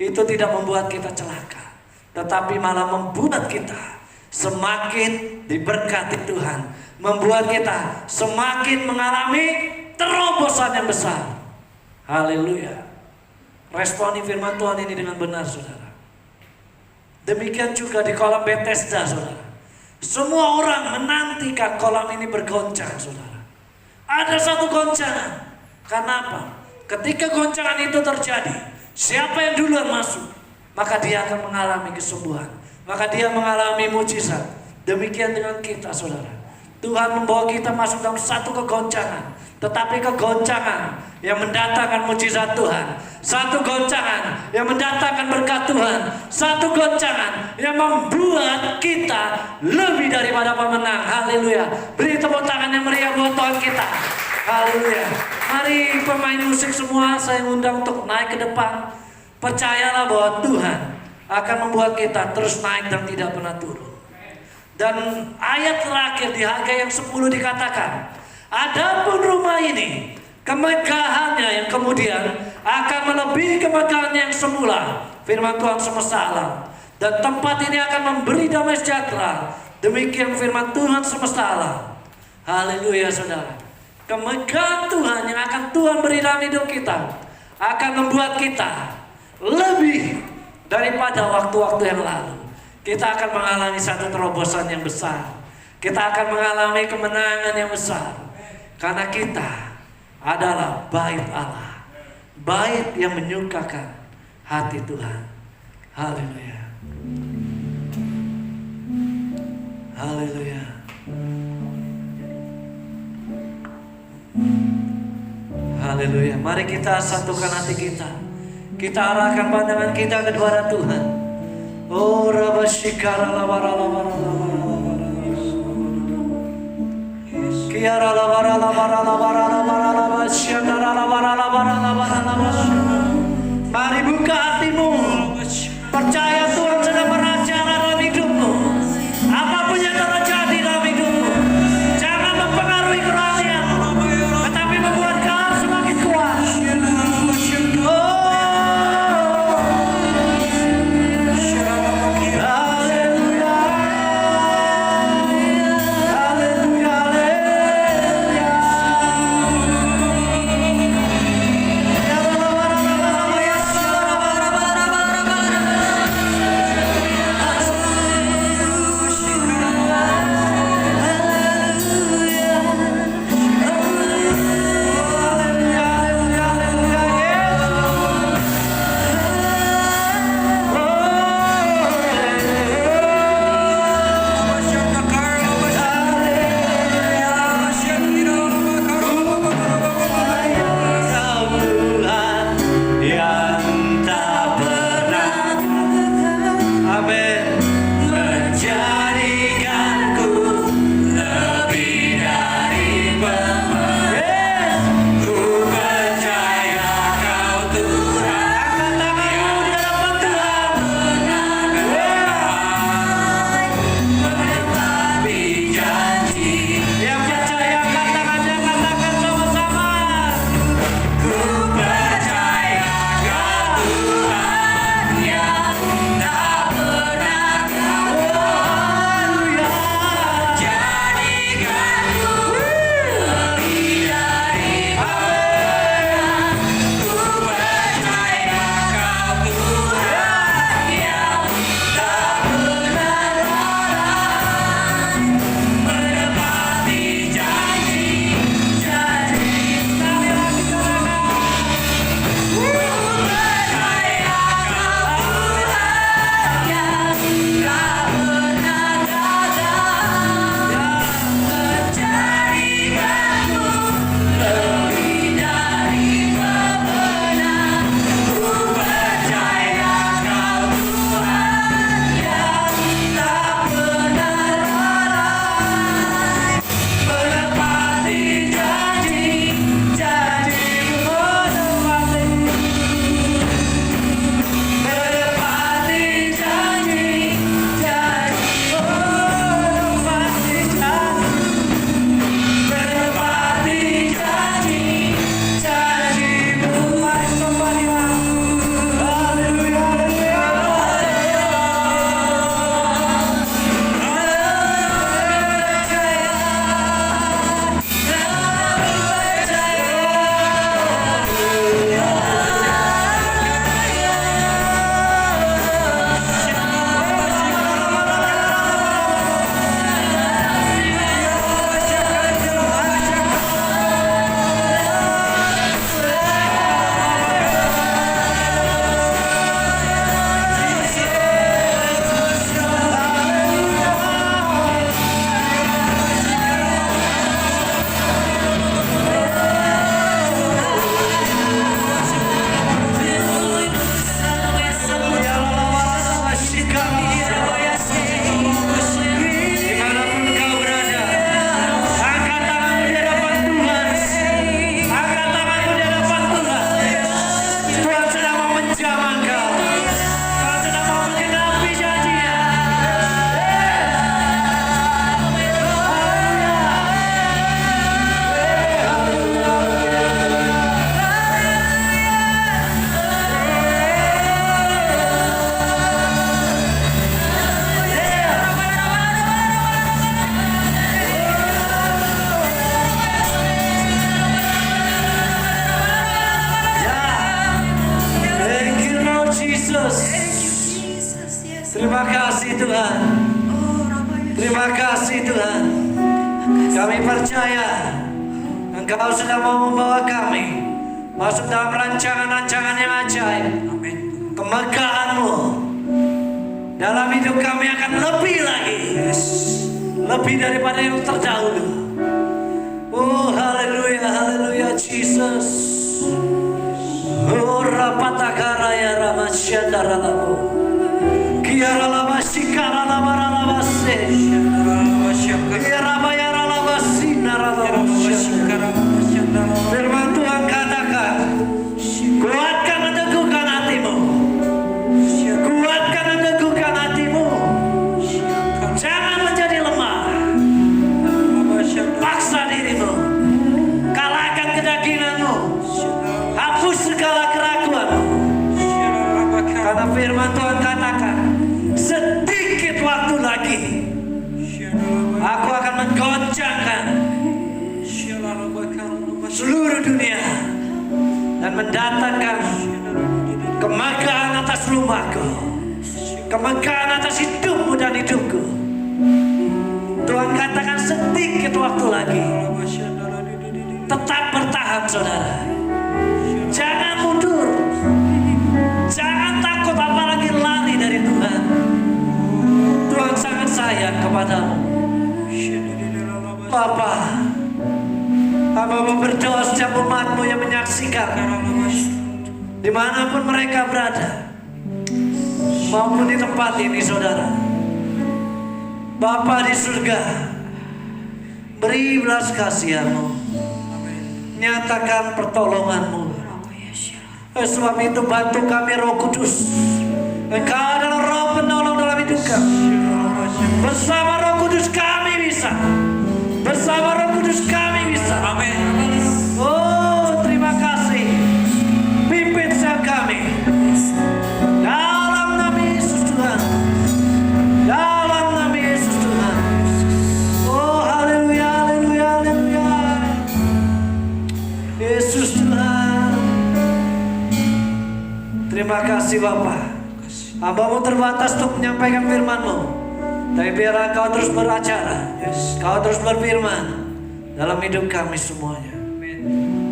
S2: itu tidak membuat kita celaka, tetapi malah membuat kita semakin diberkati Tuhan, membuat kita semakin mengalami terobosan yang besar. Haleluya. Responi firman Tuhan ini dengan benar, saudara. Demikian juga di kolam Bethesda, saudara. Semua orang menantikan kolam ini bergoncang, saudara. Ada satu goncangan. Karena apa? Ketika goncangan itu terjadi, siapa yang duluan masuk, maka dia akan mengalami kesembuhan, maka dia mengalami mujizat. Demikian dengan kita, saudara. Tuhan membawa kita masuk dalam satu kegoncangan, tetapi kegoncangan yang mendatangkan mujizat Tuhan, satu goncangan yang mendatangkan berkat Tuhan, satu goncangan yang membuat kita lebih daripada pemenang. Haleluya. Beri tepuk tangan yang meriah buat Tuhan kita. Haleluya. Mari pemain musik semua saya undang untuk naik ke depan. Percayalah bahwa Tuhan akan membuat kita terus naik dan tidak pernah turun. Dan ayat terakhir di Hagai yang 10 dikatakan, adapun rumah ini, kemegahannya yang kemudian akan melebihi kemegahannya yang semula. Firman Tuhan semesta alam. Dan tempat ini akan memberi damai sejahtera. Demikian firman Tuhan semesta alam. Haleluya saudara. Kemegahan Tuhan yang akan Tuhan beri dalam hidup kita akan membuat kita lebih daripada waktu-waktu yang lalu. Kita akan mengalami satu terobosan yang besar. Kita akan mengalami kemenangan yang besar. Karena kita adalah bait Allah, bait yang menyukakan hati Tuhan. Haleluya. Haleluya. Haleluya. Mari kita satukan hati kita. Kita arahkan pandangan kita ke kepada Tuhan. Oh rabashikara labara labara labara. Kiara labara labara labara labara labara syandara labara labara labara labara. Mari buka hatimu. Percaya Tuhan sedang beracara dalam hidupmu. Apapun yang terjadi dalam hidupmu, jangan mempengaruhi kerohanianmu, tetapi membuat kau semakin kuat. Tuhan.
S3: Oh, Rabaya.
S2: Terima kasih Tuhan. Kami percaya Engkau sudah mau membawa kami masuk dalam rancangan-rancangan yang ajaib.
S1: Amin.
S2: Kemegahan-Mu dalam hidup kami akan lebih lagi. Lebih daripada yang terdahulu. Oh, haleluya, haleluya, Jesus. Oh, rapatakara ya ramasyandara lamu. Kiara lama sikara lama lama se. Kiara bayara lama sinara lama. Firman Tuhan katakan, kuatkan dan teguhkan hatimu. Kuatkan dan teguhkan hatimu. Jangan menjadi lemah. Paksa dirimu. Kalahkan kedaginganmu. Hapus segala keraguanmu. Karena firman Tuhan katakan, sedikit waktu lagi aku akan menggoncangkan seluruh dunia dan mendatangkan kemegahan atas rumahku, kemegahan atas hidupmu dan hidupku. Tuhan katakan sedikit waktu lagi. Tetap bertahan saudara. Jangan mundur. Jangan takut apalagi lari dari Tuhan. Tuhan sangat sayang kepadamu. Bapa, hamba berdoa setiap umatmu yang menyaksikan dimanapun mereka berada, maupun di tempat ini saudara. Bapa di surga, beri belas kasihan-Mu, nyatakan pertolongan-Mu. Sebab itu bantu kami Roh Kudus. Engkau adalah Roh penolong dalam hidup kami. Bersama Roh Kudus kami bisa. Bersama Roh Kudus kami bisa.
S1: Amin.
S2: Oh, terima kasih. Pimpin setiap kami. Dalam nama Yesus Tuhan. Dalam nama Yesus Tuhan. Oh, haleluya, haleluya, haleluya. Yesus Tuhan. Terima kasih Bapa. Hamba-Mu terbatas untuk menyampaikan firman-Mu. Tapi biarlah Kau terus beracara. Kau terus berfirman dalam hidup kami semuanya.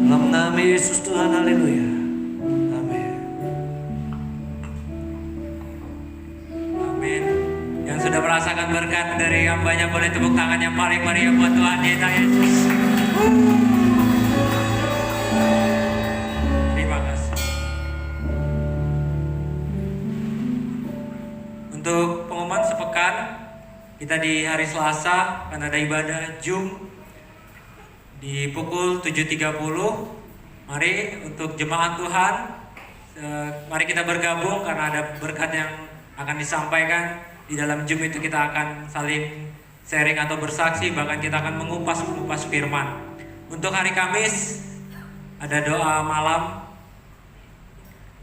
S2: Dalam nama Yesus Tuhan, haleluya. Amin.
S1: Amin. Yang sudah merasakan berkat dari hambanya boleh tepuk tangan yang paling meriah buat Tuhan Yesus. Terima kasih. Untuk pengumuman sepekan, kita di hari Selasa akan ada ibadah Zoom di pukul 7.30. Mari untuk jemaat Tuhan, mari kita bergabung karena ada berkat yang akan disampaikan. Di dalam Zoom itu kita akan saling sharing atau bersaksi, bahkan kita akan mengupas firman. Untuk hari Kamis ada doa malam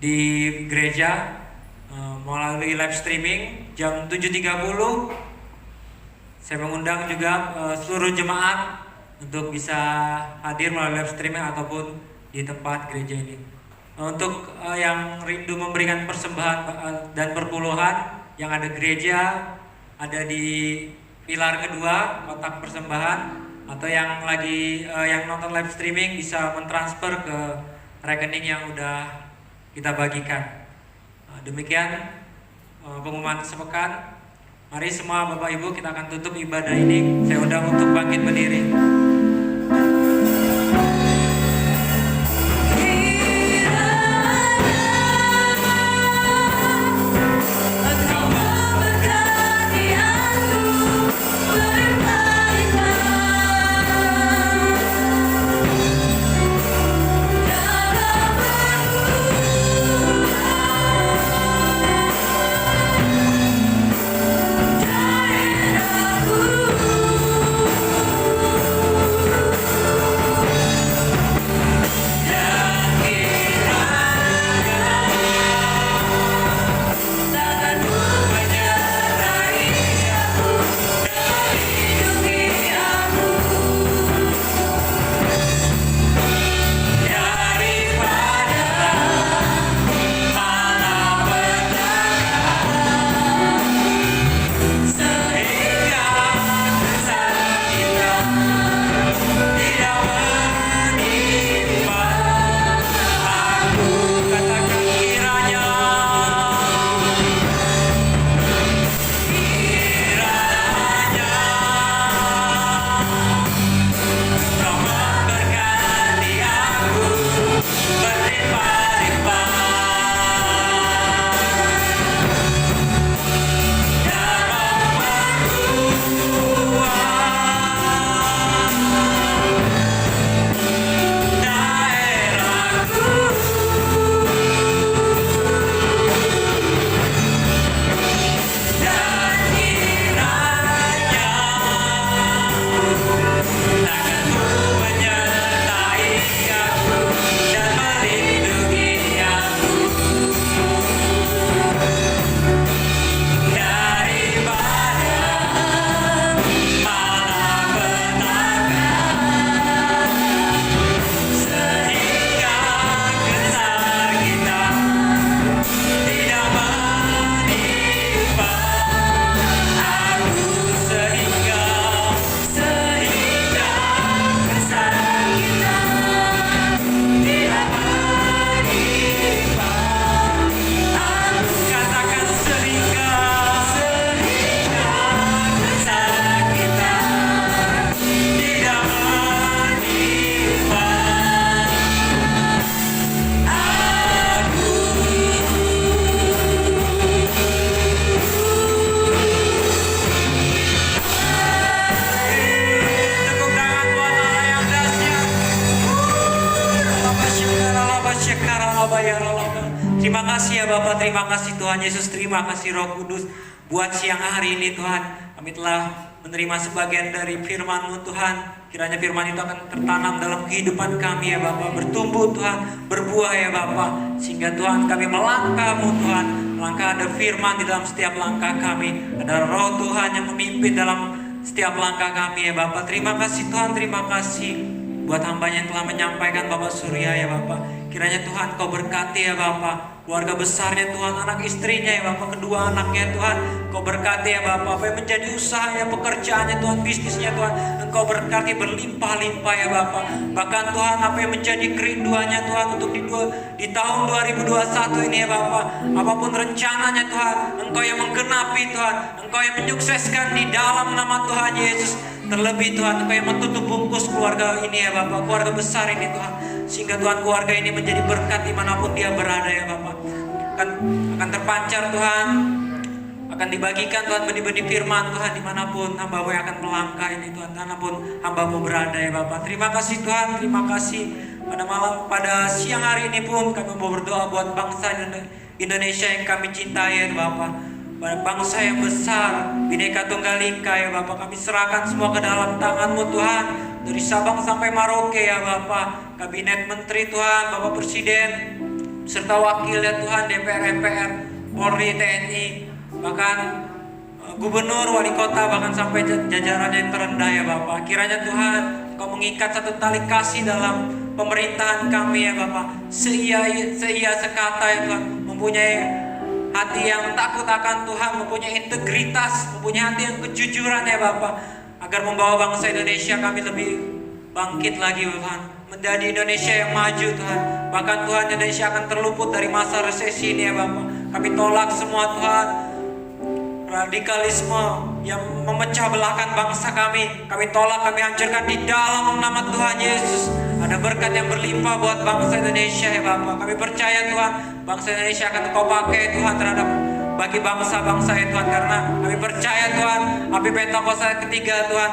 S1: di gereja melalui live streaming jam 7.30. Saya mengundang juga seluruh jemaat untuk bisa hadir melalui live streaming ataupun di tempat gereja ini. Untuk yang rindu memberikan persembahan dan perpuluhan, yang ada gereja ada di pilar kedua kotak persembahan, atau yang lagi yang nonton live streaming bisa mentransfer ke rekening yang udah kita bagikan. Demikian pengumuman sepekan. Mari semua Bapak Ibu, kita akan tutup ibadah ini. Saya undang untuk bangkit berdiri. Terima kasih ya Bapak, terima kasih Tuhan Yesus, terima kasih Roh Kudus. Buat siang hari ini Tuhan, kami telah menerima sebagian dari firman-Mu Tuhan. Kiranya firman itu akan tertanam dalam kehidupan kami ya Bapak, bertumbuh Tuhan, berbuah ya Bapak. Sehingga Tuhan kami melangkah-Mu Tuhan, melangkah ada firman di dalam setiap langkah kami. Ada Roh Tuhan yang memimpin dalam setiap langkah kami ya Bapak. Terima kasih Tuhan, terima kasih buat hambanya yang telah menyampaikan Bapak Surya ya Bapak. Kiranya Tuhan Kau berkati ya Bapak, keluarga besarnya Tuhan, anak istrinya ya Bapak, kedua anaknya Tuhan Kau berkati ya Bapak, apa yang menjadi usahanya, pekerjaannya Tuhan, bisnisnya Tuhan, Engkau berkati berlimpah-limpah ya Bapak. Bahkan Tuhan apa yang menjadi kerinduannya Tuhan untuk di tahun 2021 ini ya Bapak, apapun rencananya Tuhan, Engkau yang menggenapi Tuhan, Engkau yang menyukseskan di dalam nama Tuhan Yesus. Terlebih Tuhan, Engkau yang menutup bungkus keluarga ini ya Bapak, keluarga besar ini Tuhan. Sehingga Tuhan keluarga ini menjadi berkat dimanapun dia berada ya Bapak. Akan terpancar Tuhan, akan dibagikan Tuhan benih-benih firman Tuhan dimanapun hamba-Mu yang akan melangkah ini Tuhan, dimanapun hamba-Mu berada ya Bapak. Terima kasih Tuhan, terima kasih. Pada siang hari ini pun kami mau berdoa buat bangsa Indonesia yang kami cintai ya Bapak. Bangsa yang besar, Bhinneka Tunggal Ika ya Bapak, kami serahkan semua ke dalam tangan-Mu Tuhan. Dari Sabang sampai Merauke ya Bapak, Kabinet Menteri Tuhan, Bapak Presiden, serta wakil ya Tuhan, DPR, MPR, Polri, TNI, bahkan Gubernur, Wali Kota, bahkan sampai jajarannya yang terendah ya Bapak. Kiranya Tuhan Kau mengikat satu tali kasih dalam pemerintahan kami ya Bapak. Seia sekata ya Tuhan, mempunyai hati yang takut akan Tuhan, mempunyai integritas, mempunyai hati yang kejujuran ya Bapak, agar membawa bangsa Indonesia kami lebih bangkit lagi Tuhan, menjadi Indonesia yang maju Tuhan. Bahkan Tuhan, Indonesia akan terluput dari masa resesi ini ya Bapak. Kami tolak semua Tuhan radikalisme yang memecah belahkan bangsa kami. Kami tolak, kami hancurkan di dalam nama Tuhan Yesus. Ada berkat yang berlimpah buat bangsa Indonesia ya Bapak. Kami percaya Tuhan, bangsa Indonesia akan Kau pakai Tuhan terhadap bagi bangsa-bangsa ya Tuhan. Karena kami percaya Tuhan, api Pentakosta ketiga Tuhan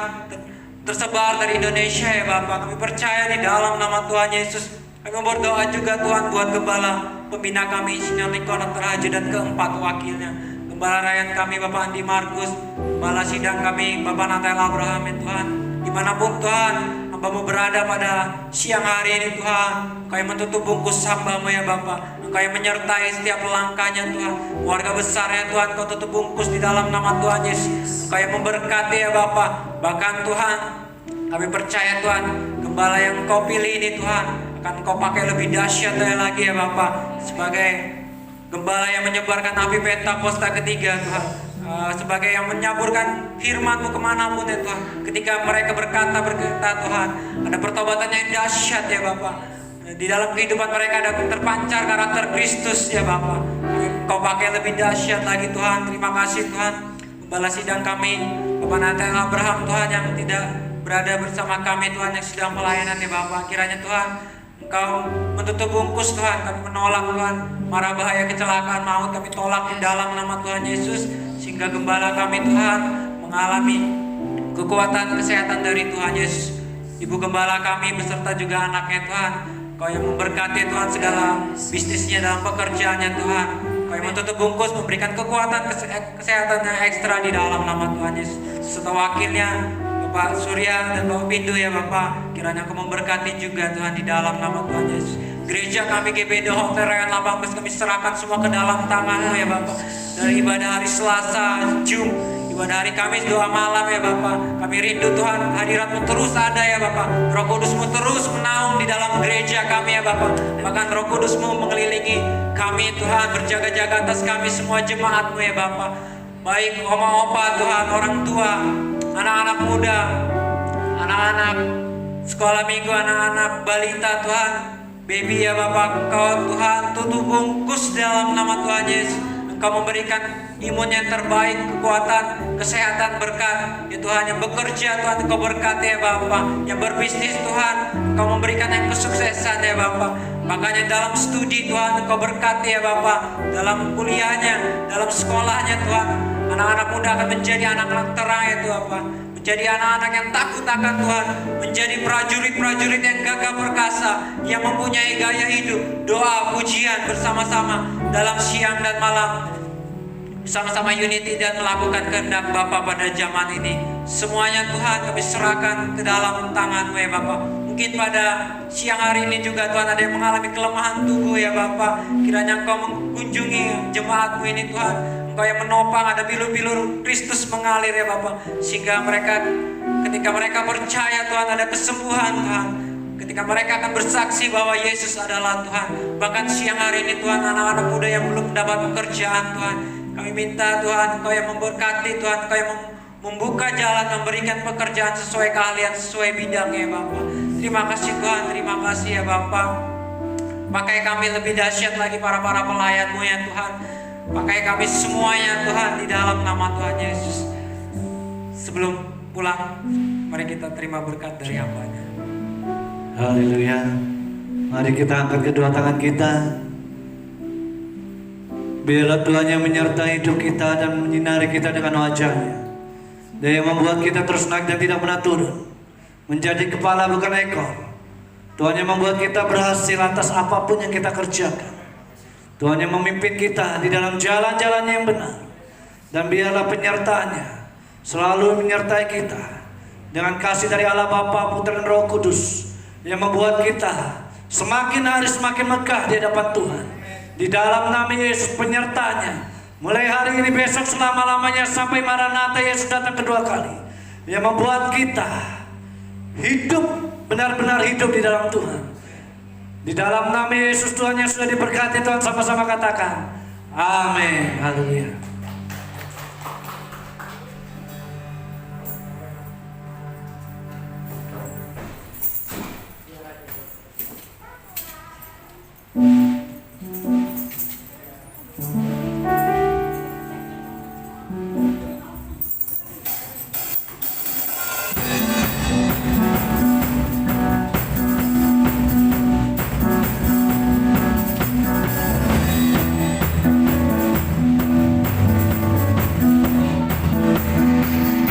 S1: tersebar dari Indonesia ya Bapak. Kami percaya di dalam nama Tuhan Yesus. Kami berdoa juga Tuhan buat gembala pembina kami Sinar Lingkungan Terhaji dan keempat wakilnya, Gembala Rakyat kami Bapak Andi Markus, Gembala Sidang kami Bapak Nathanael Abraham ya Tuhan. Dimanapun Tuhan hamba-Mu berada pada siang hari ini Tuhan, Engkau yang menutup bungkus hamba-Mu ya Bapak, Engkau yang menyertai setiap langkahnya Tuhan. Keluarga besarnya Tuhan Kau tutup bungkus di dalam nama Tuhan Yesus. Engkau yang memberkati ya Bapak. Bahkan Tuhan kami percaya Tuhan, gembala yang Kau pilih ini Tuhan akan Kau pakai lebih dahsyat lagi ya Bapak, sebagai gembala yang menyebarkan api Pentakosta ketiga Tuhan, sebagai yang menyaburkan firman-Mu kemanapun ya Tuhan. Ketika mereka berkata Tuhan, ada pertobatan yang dahsyat ya Bapak. Di dalam kehidupan mereka ada terpancar karakter Kristus ya Bapak. Kau pakai lebih dahsyat lagi Tuhan. Terima kasih Tuhan. Gembala Sidang kami Bapak Nathanael Abraham Tuhan, yang tidak berada bersama kami Tuhan, yang sedang pelayanan ya Bapak. Kiranya Tuhan Engkau menutup bungkus Tuhan. Kami menolak Tuhan mara bahaya kecelakaan maut, kami tolak di dalam nama Tuhan Yesus. Sehingga gembala kami Tuhan mengalami kekuatan kesehatan dari Tuhan Yesus. Ibu gembala kami beserta juga anaknya Tuhan, Kau yang memberkati Tuhan segala bisnisnya dalam pekerjaannya Tuhan. Kau yang menutup bungkus, memberikan kekuatan kesehatan yang ekstra di dalam nama Tuhan Yesus. Serta wakilnya Bapak Surya dan Bapak Pindu ya Bapak, kiranya Kau memberkati juga Tuhan di dalam nama Tuhan Yesus. Gereja kami GBD Hotel Rayan Labang Bes, kami serahkan semua ke dalam tangan-Mu ya Bapak. Dari ibadah hari Selasa, Jum, ibadah hari Kamis, doa malam ya Bapak. Kami rindu Tuhan, hadirat-Mu terus ada ya Bapak. Roh Kudus-Mu terus menaung di dalam gereja kami ya Bapak. Bahkan Roh Kudus-Mu mengelilingi kami Tuhan, berjaga-jaga atas kami semua jemaat-Mu ya Bapak. Baik oma opa Tuhan, orang tua, anak-anak muda, anak-anak sekolah minggu, anak-anak balita Tuhan, baby ya Bapak. Kau Tuhan tutup bungkus dalam nama Tuhan Yesus. Engkau memberikan imun yang terbaik, kekuatan, kesehatan, berkat ya Tuhan. Yang bekerja Tuhan Engkau berkati ya Bapak. Yang berbisnis Tuhan Engkau memberikan yang kesuksesan ya Bapak. Makanya dalam studi Tuhan Engkau berkati ya Bapak. Dalam kuliahnya, dalam sekolahnya Tuhan, anak-anak muda akan menjadi anak-anak terang ya Tuhan Bapak. menjadi anak-anak yang takut akan Tuhan, menjadi prajurit-prajurit yang gagah perkasa, yang mempunyai gaya hidup, doa, pujian bersama-sama dalam siang dan malam, sama-sama unity dan melakukan kehendak Bapa pada zaman ini. Semuanya Tuhan kami serahkan ke dalam tangan-Mu ya Bapa. Mungkin pada siang hari ini juga Tuhan ada yang mengalami kelemahan tubuh ya Bapa. Kiranya Engkau mengunjungi jemaat-Mu ini Tuhan. Engkau yang menopang, ada bilur-bilur Kristus mengalir ya Bapa. Sehingga mereka, ketika mereka percaya Tuhan, ada kesembuhan Tuhan. Ketika mereka akan bersaksi bahwa Yesus adalah Tuhan. Bahkan siang hari ini Tuhan, anak-anak muda yang belum mendapat pekerjaan Tuhan, kami minta Tuhan, Engkau yang memberkati Tuhan, Engkau yang membuka jalan, memberikan pekerjaan sesuai keahlian, sesuai bidangnya Bapa. Terima kasih Tuhan, terima kasih ya Bapa. Pakai kami lebih dahsyat lagi para pelayan-Mu ya Tuhan. Pakai kami semuanya Tuhan di dalam nama Tuhan Yesus. Sebelum pulang, mari kita terima berkat dari hamba-Nya.
S2: Haleluya. Mari kita angkat kedua tangan kita. Biarlah Tuhan yang menyertai hidup kita dan menyinari kita dengan wajah-Nya. Dan yang membuat kita terus naik dan tidak pernah turun. Menjadi kepala bukan ekor. Tuhan yang membuat kita berhasil atas apapun yang kita kerjakan. Tuhan yang memimpin kita di dalam jalan-jalannya yang benar. Dan biarlah penyertaan-Nya selalu menyertai kita. Dengan kasih dari Allah Bapa, Putra dan Roh Kudus. Yang membuat kita semakin hari semakin megah di hadapan Tuhan. Di dalam nama Yesus penyertanya, mulai hari ini besok selama-lamanya sampai Maranatha Yesus datang kedua kali, yang membuat kita hidup, benar-benar hidup di dalam Tuhan. Di dalam nama Yesus Tuhan yang sudah diberkati, Tuhan sama-sama katakan amin. Haleluya.